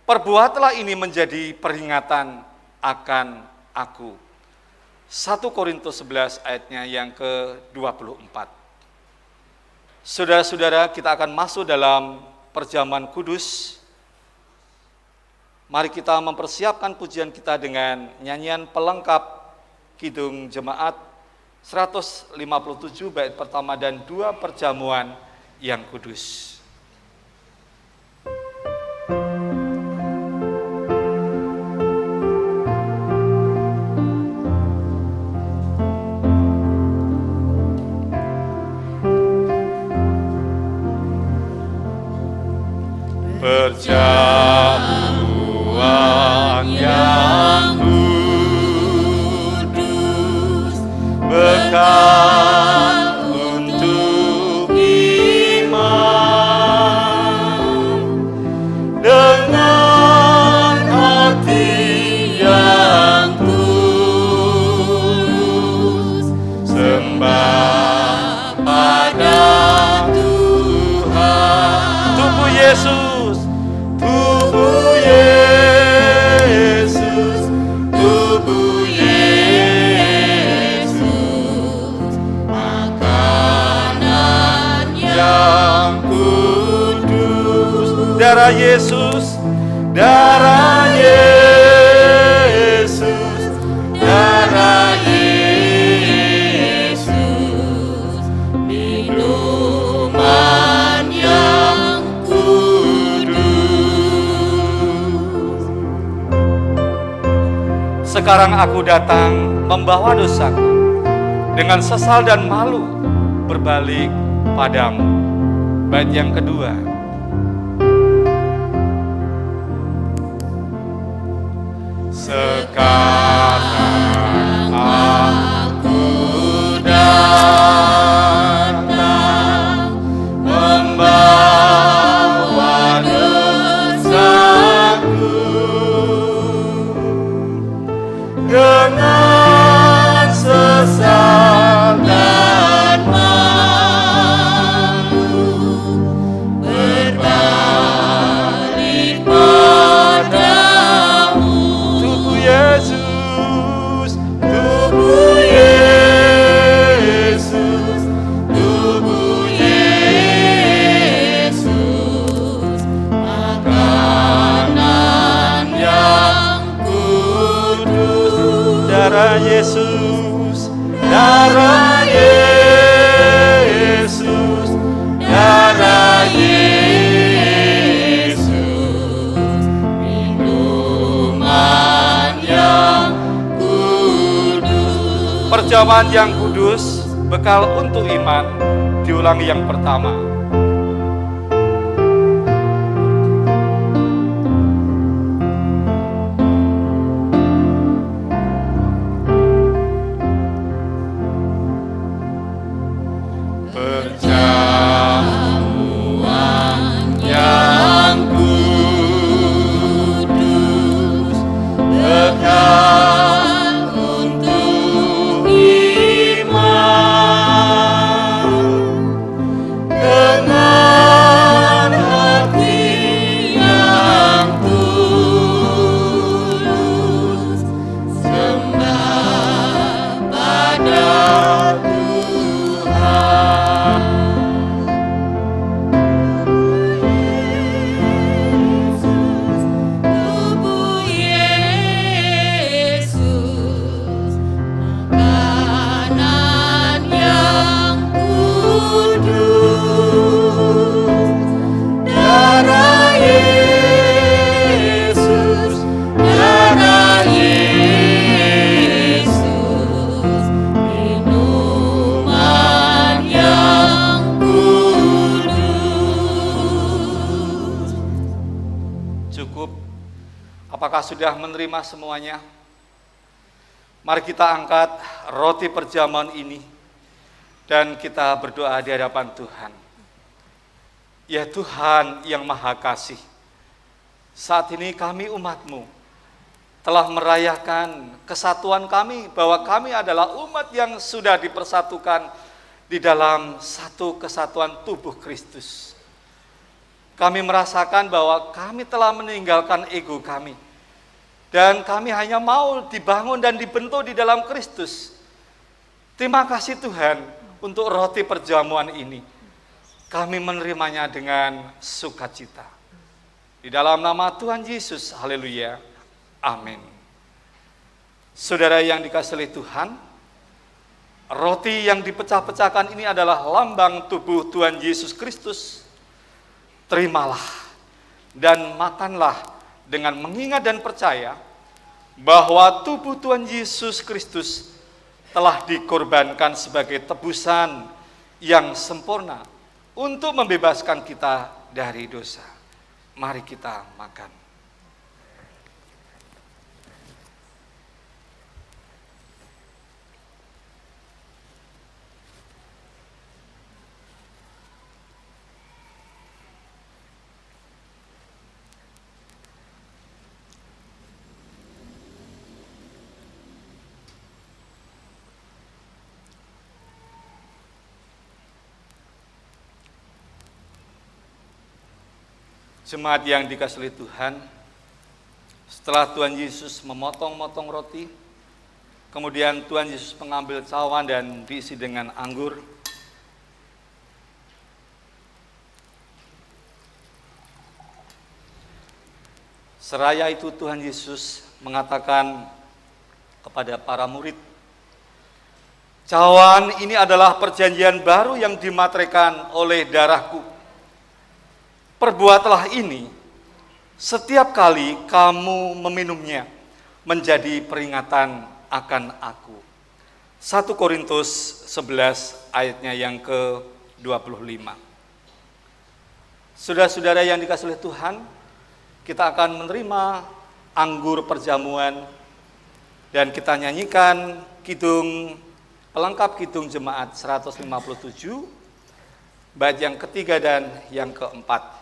Perbuatlah ini menjadi peringatan akan aku. 1 Korintus 11 ayatnya yang ke-24. Saudara-saudara, kita akan masuk dalam perjamuan kudus. Mari kita mempersiapkan pujian kita dengan nyanyian pelengkap Kidung Jemaat 157 bait pertama dan 2 perjamuan yang kudus. Perjamuan darah Yesus, darah Yesus, darah Yesus, minuman yang kudus. Sekarang aku datang membawa dosaku, dengan sesal dan malu berbalik padamu. Bait yang kedua. Sekarang aku datang membawa dosaku dengan sesal dan malu berbalik padamu. Tubuh Yesus, tubuh Yesus, tubuh Yesus, makanan yang kudus. Darah Yesus, darah Yesus, darah Yesus, minuman yang kudus. Perjamuan yang kudus, bekal untuk iman, diulangi yang pertama. Perjamuan yang kudus, bekal untuk iman, dengan hati yang tulus, sembah pada Tuhan. Tubuh Yesus, makanan yang kudus. Darah Yesus, darah Yesus, minuman yang kudus. Cukup. Apakah sudah menerima semuanya? Mari kita angkat roti perjamuan ini dan kita berdoa di hadapan Tuhan. Ya Tuhan yang Maha Kasih, saat ini kami umat-Mu telah merayakan kesatuan kami, bahwa kami adalah umat yang sudah dipersatukan di dalam satu kesatuan tubuh Kristus. Kami merasakan bahwa kami telah meninggalkan ego kami, dan kami hanya mau dibangun dan dibentuk di dalam Kristus. Terima kasih Tuhan untuk roti perjamuan ini. Kami menerimanya dengan sukacita. Di dalam nama Tuhan Yesus, haleluya, amin. Saudara yang dikasihi oleh Tuhan, roti yang dipecah-pecahkan ini adalah lambang tubuh Tuhan Yesus Kristus. Terimalah dan makanlah dengan mengingat dan percaya bahwa tubuh Tuhan Yesus Kristus telah dikorbankan sebagai tebusan yang sempurna untuk membebaskan kita dari dosa. Mari kita makan. Jemaat yang dikasihi oleh Tuhan, setelah Tuhan Yesus memotong-motong roti, kemudian Tuhan Yesus mengambil cawan dan diisi dengan anggur. Seraya itu Tuhan Yesus mengatakan kepada para murid, "Cawan ini adalah perjanjian baru yang dimateraikan oleh darahku. Perbuatlah ini setiap kali kamu meminumnya menjadi peringatan akan aku." 1 Korintus 11 ayatnya yang ke-25. Saudara-saudara yang dikasihi oleh Tuhan, kita akan menerima anggur perjamuan dan kita nyanyikan kidung pelengkap kidung jemaat 157 bait yang ketiga dan yang keempat.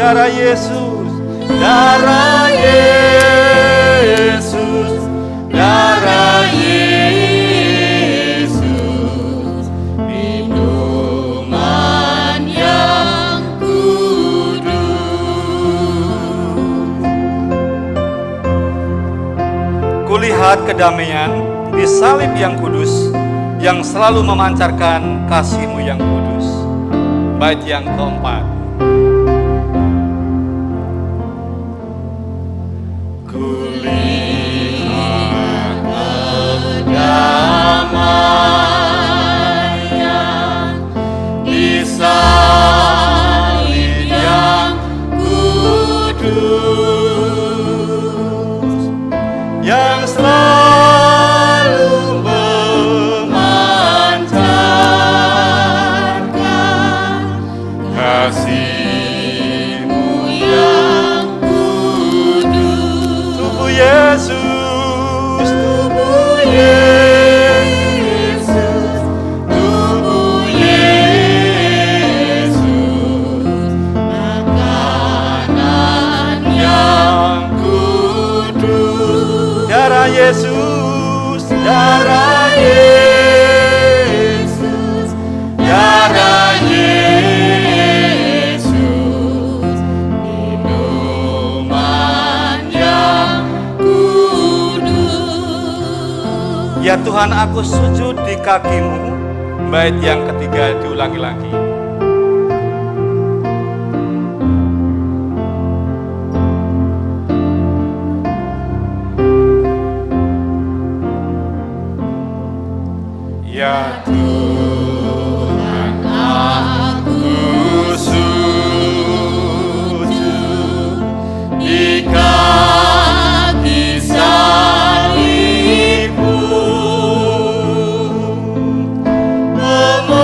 Darah Yesus, darah Yesus, darah Yesus, minuman yang kudus. Kulihat kedamaian di salib yang kudus, yang selalu memancarkan kasih-Mu yang kudus. Bait yang keempat. Yesus, darah Yesus, darah Yesus, minuman yang kudus. Ya Tuhan, aku sujud di kaki-Mu. Bait yang ketiga diulangi lagi. Ya Tuhan, aku sujud di kaki salib-Mu, memohon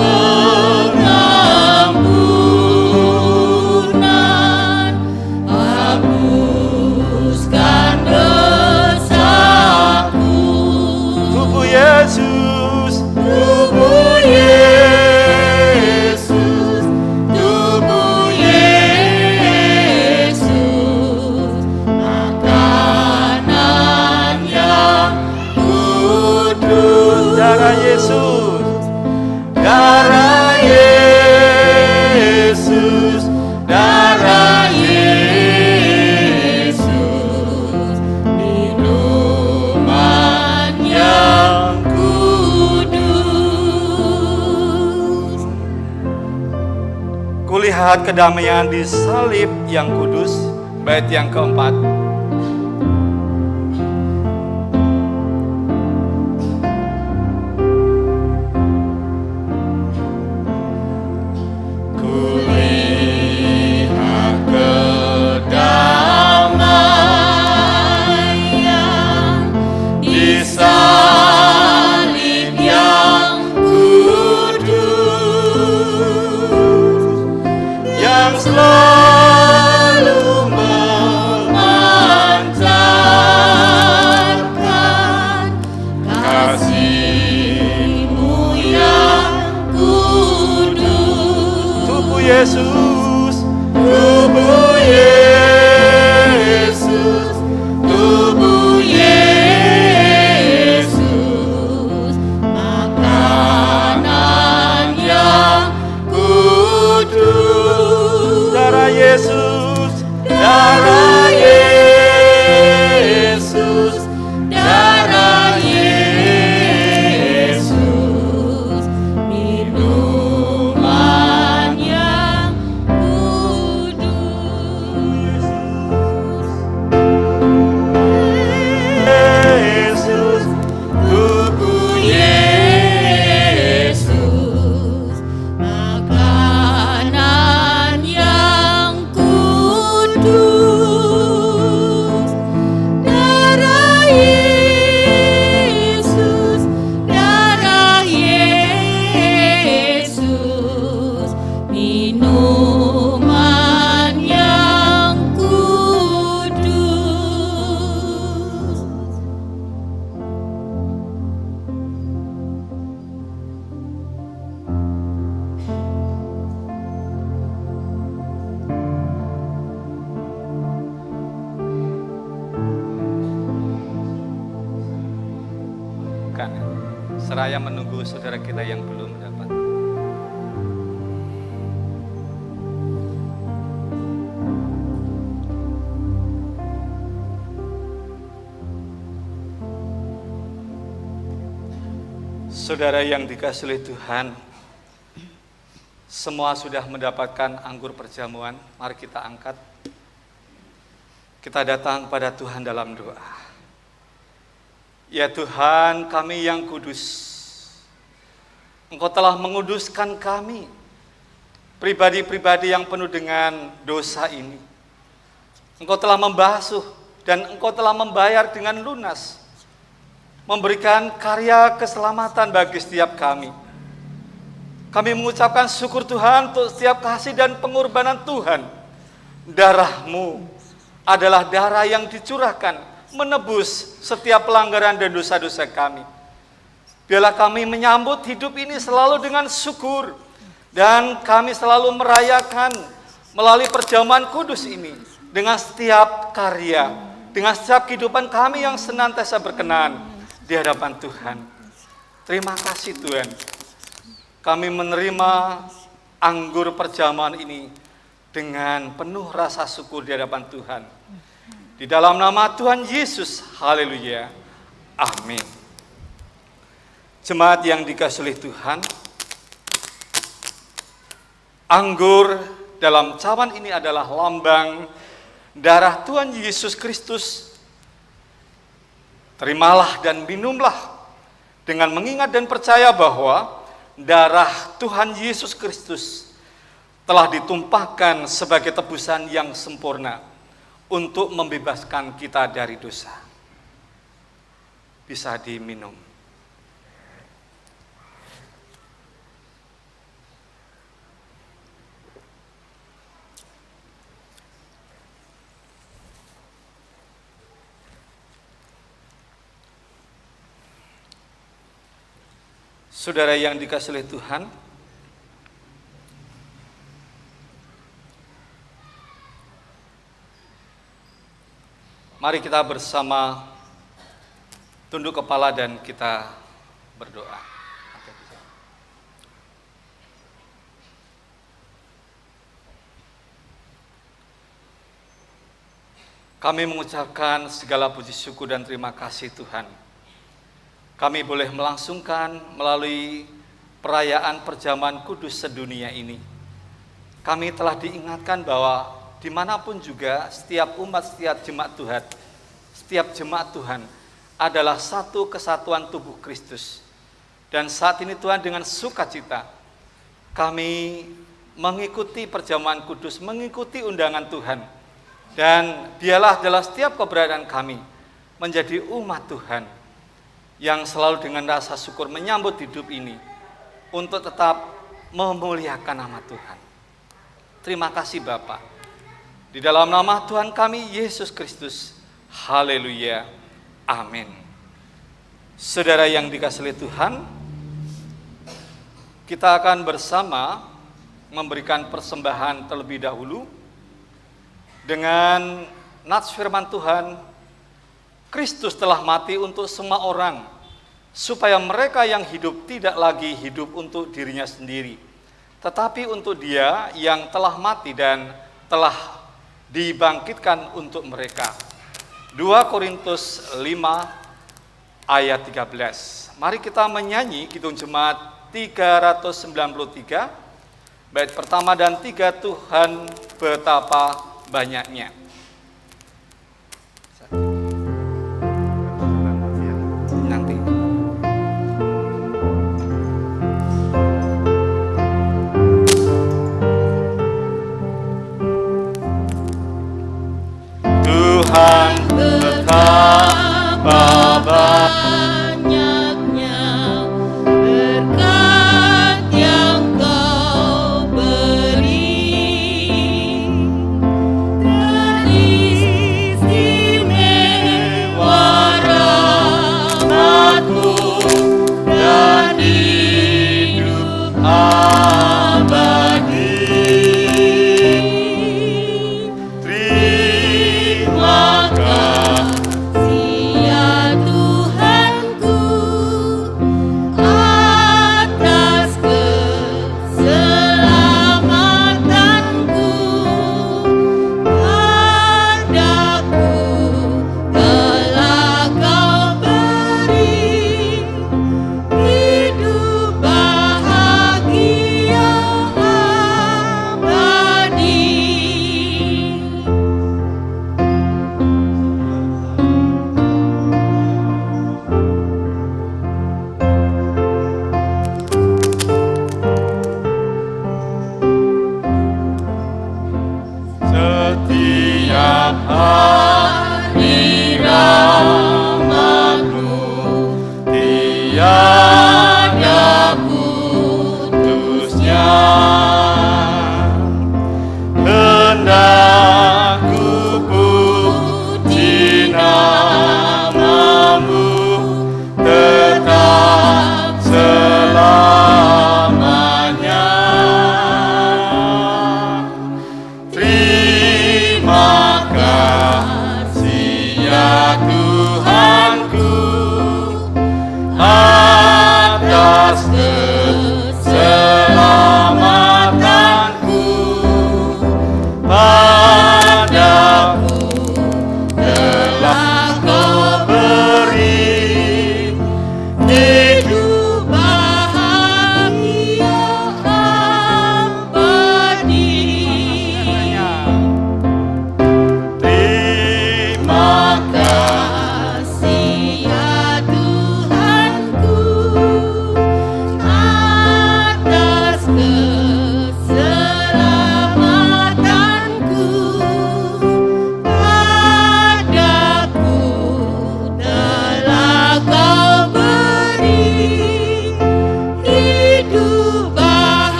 pengampunan, hapuskan Yesus, tubuh Yesus, tubuh Yesus, makanan yang kudus. Darah Yesus, darah Yesus, darah Yesus, minuman yang kulihat kedamaian di salib yang kudus. Bait yang keempat. Kulihat seraya menunggu saudara kita yang belum mendapat. Saudara yang dikasihi oleh Tuhan, semua sudah mendapatkan anggur perjamuan. Mari kita angkat. Kita datang pada Tuhan dalam doa. Ya Tuhan, kami yang kudus, Engkau telah menguduskan kami, pribadi-pribadi yang penuh dengan dosa ini. Engkau telah membasuh dan Engkau telah membayar dengan lunas, memberikan karya keselamatan bagi setiap kami. Kami mengucapkan syukur Tuhan untuk setiap kasih dan pengorbanan Tuhan. Darah-Mu adalah darah yang dicurahkan menebus setiap pelanggaran dan dosa-dosa kami. Biarlah kami menyambut hidup ini selalu dengan syukur, dan kami selalu merayakan melalui perjamuan kudus ini dengan setiap karya, dengan setiap kehidupan kami yang senantiasa berkenan di hadapan Tuhan. Terima kasih Tuhan, kami menerima anggur perjamuan ini dengan penuh rasa syukur di hadapan Tuhan. Di dalam nama Tuhan Yesus, haleluya, amin. Jemaat yang dikasihi oleh Tuhan, anggur dalam cawan ini adalah lambang darah Tuhan Yesus Kristus. Terimalah dan minumlah dengan mengingat dan percaya bahwa darah Tuhan Yesus Kristus telah ditumpahkan sebagai tebusan yang sempurna untuk membebaskan kita dari dosa. Bisa diminum. Saudara yang dikasihi oleh Tuhan, mari kita bersama tunduk kepala dan kita berdoa. Kami mengucapkan segala puji syukur dan terima kasih Tuhan. Kami boleh melangsungkan melalui perayaan perjamuan kudus sedunia ini. Kami telah diingatkan bahwa dimanapun juga setiap umat, setiap jemaat Tuhan adalah satu kesatuan tubuh Kristus. Dan saat ini Tuhan, dengan sukacita kami mengikuti perjamuan kudus, mengikuti undangan Tuhan. Dan dialah adalah setiap keberadaan kami menjadi umat Tuhan yang selalu dengan rasa syukur menyambut hidup ini untuk tetap memuliakan nama Tuhan. Terima kasih Bapa. Di dalam nama Tuhan kami Yesus Kristus. Haleluya. Amin. Saudara yang dikasihi Tuhan, kita akan bersama memberikan persembahan terlebih dahulu dengan nats firman Tuhan. Kristus telah mati untuk semua orang, supaya mereka yang hidup tidak lagi hidup untuk dirinya sendiri, tetapi untuk Dia yang telah mati dan telah dibangkitkan untuk mereka. 2 Korintus 5 ayat 13. Mari kita menyanyi Kidung Jemaat 393, bait pertama dan 3, Tuhan betapa banyaknya. Nanti. Tuhan betapa Banyaknya berkat yang Kau beri.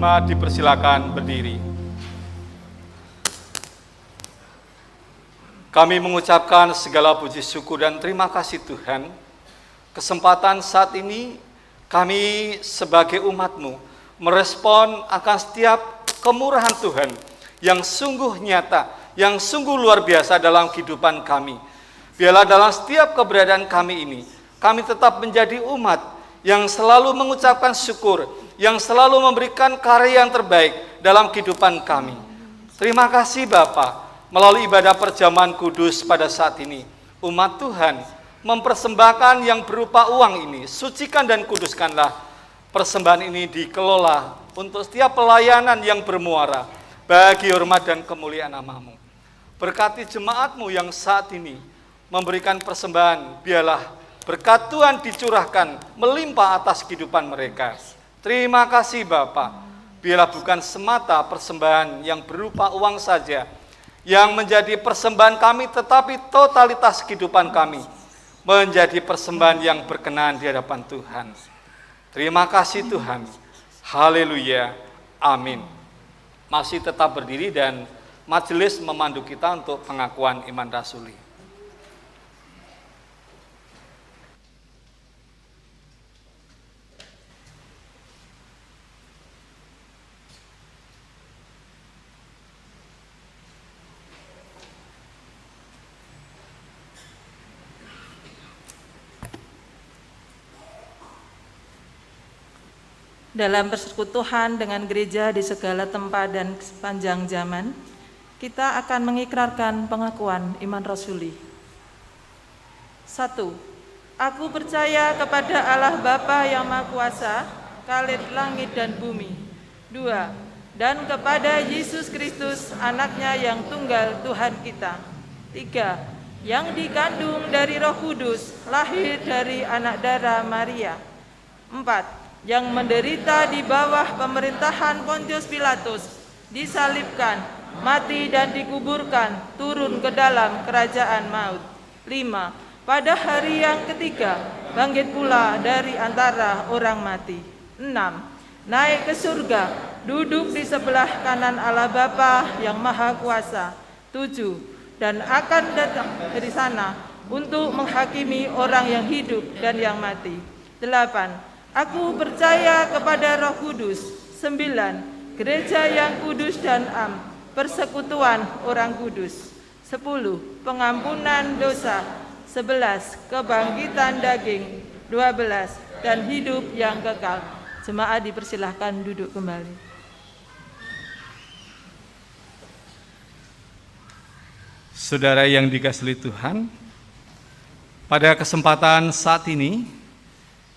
Jemaat dipersilakan berdiri. Kami mengucapkan segala puji syukur dan terima kasih Tuhan. Kesempatan saat ini kami sebagai umat-Mu merespon akan setiap kemurahan Tuhan yang sungguh nyata, yang sungguh luar biasa dalam kehidupan kami. Biarlah dalam setiap keberadaan kami ini, kami tetap menjadi umat yang selalu mengucapkan syukur, yang selalu memberikan karya yang terbaik dalam kehidupan kami. Terima kasih Bapa, melalui ibadah perjamuan kudus pada saat ini, umat Tuhan mempersembahkan yang berupa uang ini. Sucikan dan kuduskanlah persembahan ini, dikelola untuk setiap pelayanan yang bermuara bagi hormat dan kemuliaan nama-Mu. Berkati jemaat-Mu yang saat ini memberikan persembahan, biarlah berkat Tuhan dicurahkan melimpah atas kehidupan mereka. Terima kasih Bapa, biarlah bukan semata persembahan yang berupa uang saja yang menjadi persembahan kami, tetapi totalitas kehidupan kami menjadi persembahan yang berkenan di hadapan Tuhan. Terima kasih Tuhan. Haleluya. Amin. Masih tetap berdiri dan majelis memandu kita untuk pengakuan iman rasuli. Dalam persekutuan dengan gereja di segala tempat dan sepanjang zaman, kita akan mengikrarkan pengakuan iman rasuli. 1. Aku percaya kepada Allah Bapa yang Maha Kuasa, Khalid langit dan bumi. 2. Dan kepada Yesus Kristus, anaknya yang tunggal Tuhan kita. 3. Yang dikandung dari Roh Kudus, lahir dari anak darah Maria. 4. Yang menderita di bawah pemerintahan Pontius Pilatus, disalibkan, mati dan dikuburkan, turun ke dalam kerajaan maut. 5. Pada hari yang ketiga, bangkit pula dari antara orang mati. 6. Naik ke surga, duduk di sebelah kanan Allah Bapa yang Maha Kuasa. 7. Dan akan datang dari sana untuk menghakimi orang yang hidup dan yang mati. 8. Aku percaya kepada Roh Kudus. 9. Gereja yang kudus dan am, persekutuan orang kudus. 10. Pengampunan dosa. 11. Kebangkitan daging. 12. Dan hidup yang kekal. Jemaat dipersilahkan duduk kembali. Saudara yang dikasihi Tuhan, pada kesempatan saat ini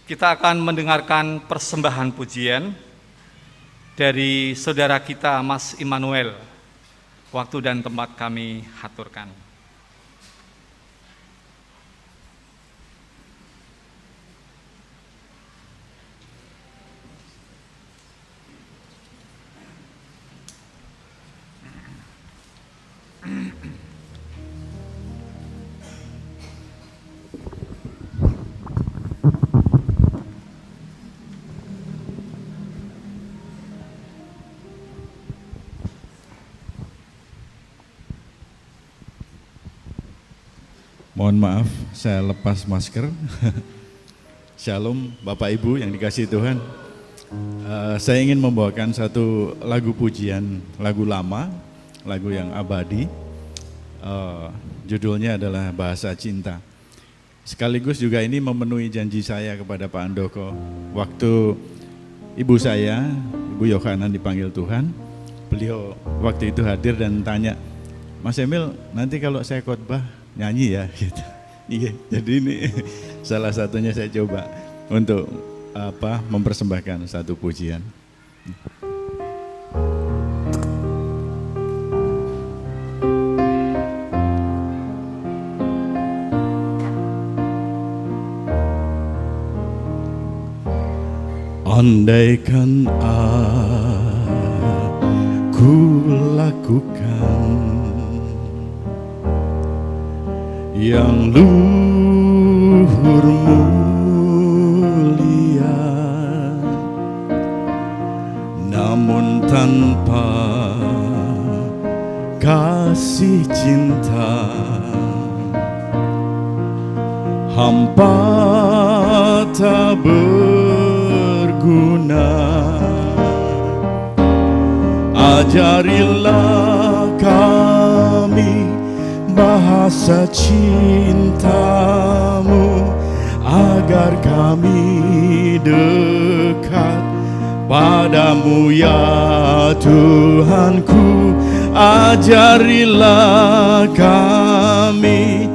kita akan mendengarkan persembahan pujian dari saudara kita Mas Immanuel. Waktu dan tempat kami haturkan. Mohon maaf, saya lepas masker. Shalom Bapak Ibu yang dikasihi Tuhan. Saya ingin membawakan satu lagu pujian, lagu lama, lagu yang abadi. Judulnya adalah Bahasa Cinta. Sekaligus juga ini memenuhi janji saya kepada Pak Andoko. Waktu ibu saya, Ibu Yohanan dipanggil Tuhan, beliau waktu itu hadir dan tanya, Mas Emil, nanti kalau saya khotbah nyanyi ya gitu. Iya, jadi ini salah satunya saya coba untuk mempersembahkan satu pujian. Andaikan aku lakukan yang luhur mulia, namun tanpa kasih cinta hampa tak berguna. Ajarilah kami bahasa cintamu, agar kami dekat padamu ya Tuhanku. Ajarilah kami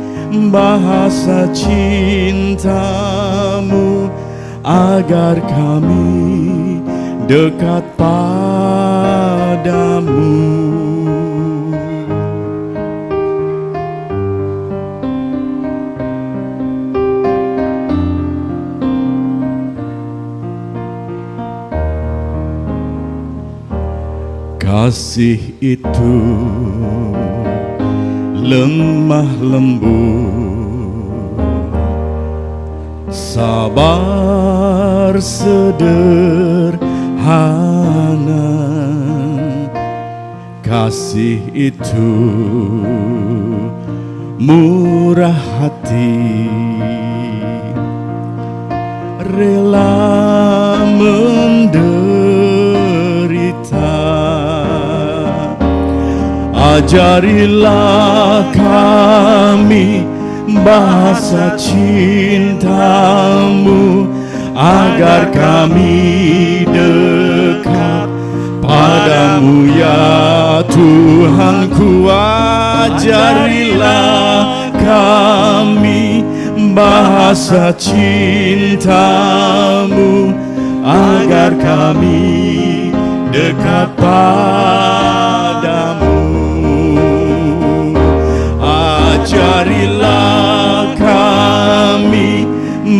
bahasa cintamu, agar kami dekat padamu. Kasih itu lemah lembut, sabar sederhana. Kasih itu murah hati, rela menderita. Ajarilah kami bahasa cintamu, agar kami dekat padamu ya Tuhanku. Ajarilah kami bahasa cintamu, agar kami dekat padamu. Ajarilah kami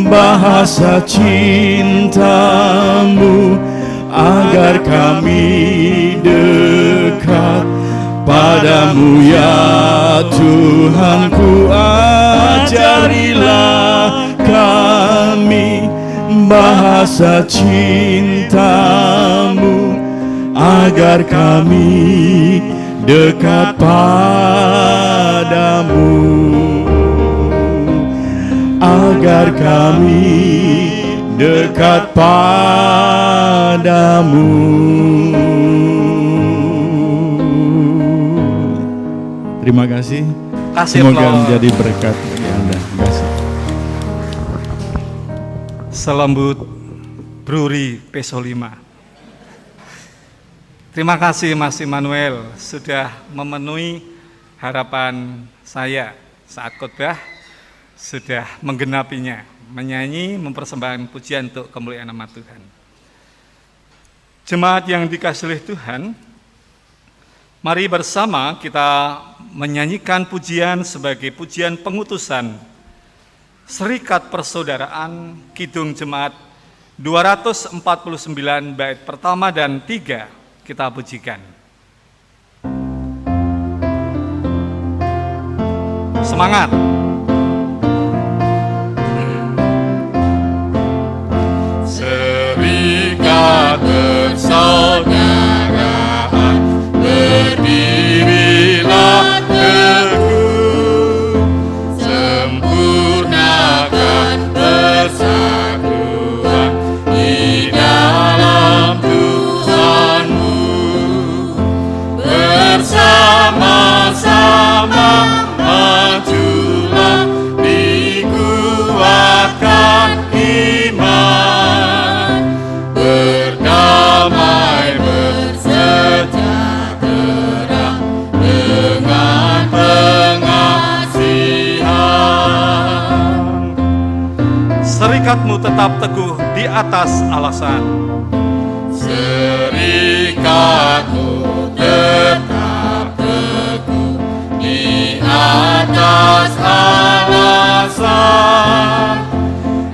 bahasa cintamu, agar kami dekat padamu ya Tuhanku. Ajarilah kami bahasa cintamu, agar kami dekat padamu, agar kami dekat padamu. Terima kasih. Semoga menjadi berkat bagi Anda. Terima kasih. Selembut Bruri Pesolima. Terima kasih Mas Immanuel sudah memenuhi harapan saya saat khotbah, sudah menggenapinya, menyanyi, mempersembahkan pujian untuk kemuliaan nama Tuhan. Jemaat yang dikasihi oleh Tuhan, mari bersama kita menyanyikan pujian sebagai pujian pengutusan Serikat Persaudaraan Kidung Jemaat 249 bait pertama dan 3. Kita pujikan. Semangat. Serikat persaudaraan, berdirilah teguh, sempurnakan persatuan di dalam Tuhanmu. Bersama-sama majulah, dikuatkan iman, berdamai bersejahtera dengan pengasihan. Serikatmu tetap teguh di atas alasan. Serikatmu tetap teguh di atas alasan,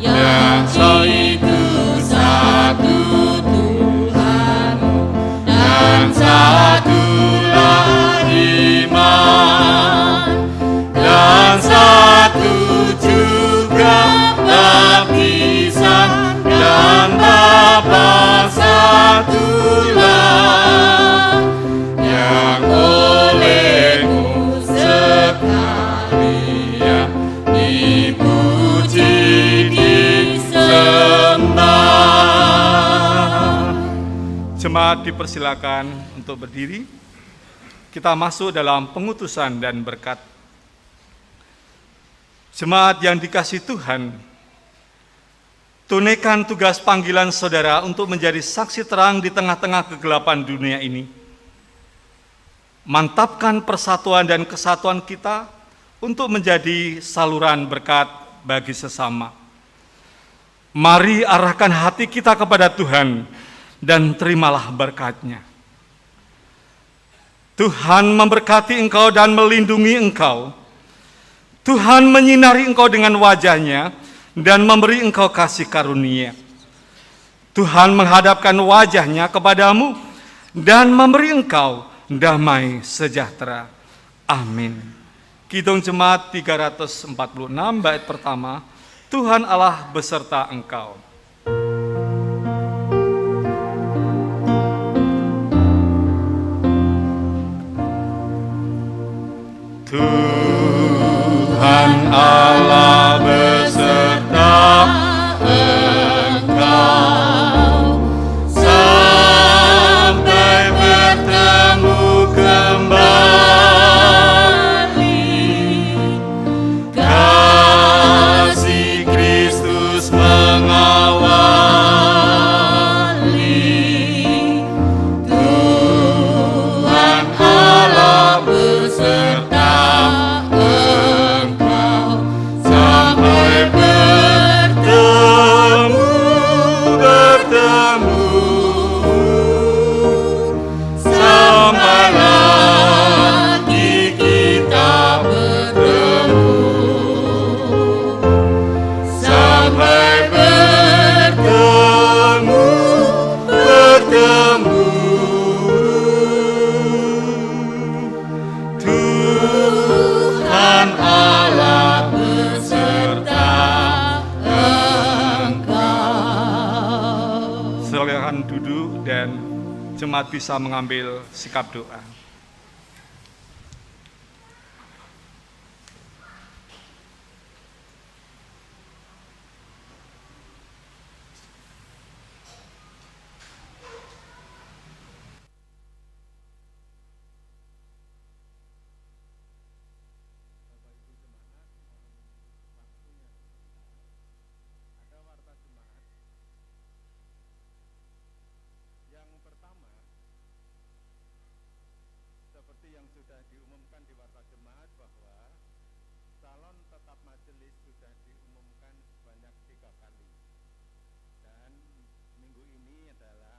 yaitu satu Tuhanmu dan satulah iman, dan satu juga lapisan, dan Bapa satulah jemaat dipersilakan untuk berdiri. Kita masuk dalam pengutusan dan berkat. Jemaat yang dikasihi Tuhan, tunaikan tugas panggilan saudara untuk menjadi saksi terang di tengah-tengah kegelapan dunia ini. Mantapkan persatuan dan kesatuan kita untuk menjadi saluran berkat bagi sesama. Mari arahkan hati kita kepada Tuhan dan terimalah berkat-Nya. Tuhan memberkati engkau dan melindungi engkau. Tuhan menyinari engkau dengan wajah-Nya dan memberi engkau kasih karunia. Tuhan menghadapkan wajah-Nya kepadamu dan memberi engkau damai sejahtera. Amin. Kidung Jemaat 346 bait pertama, Tuhan Allah beserta engkau. Tuhan Allah beserta engkau sampai bertemu kembali. Kasih Kristus mengawali. Tuhan Allah beserta jemaat bisa mengambil sikap doa. Seperti yang sudah diumumkan di warta jemaat bahwa calon tetap majelis sudah diumumkan sebanyak 3 kali. Dan minggu ini adalah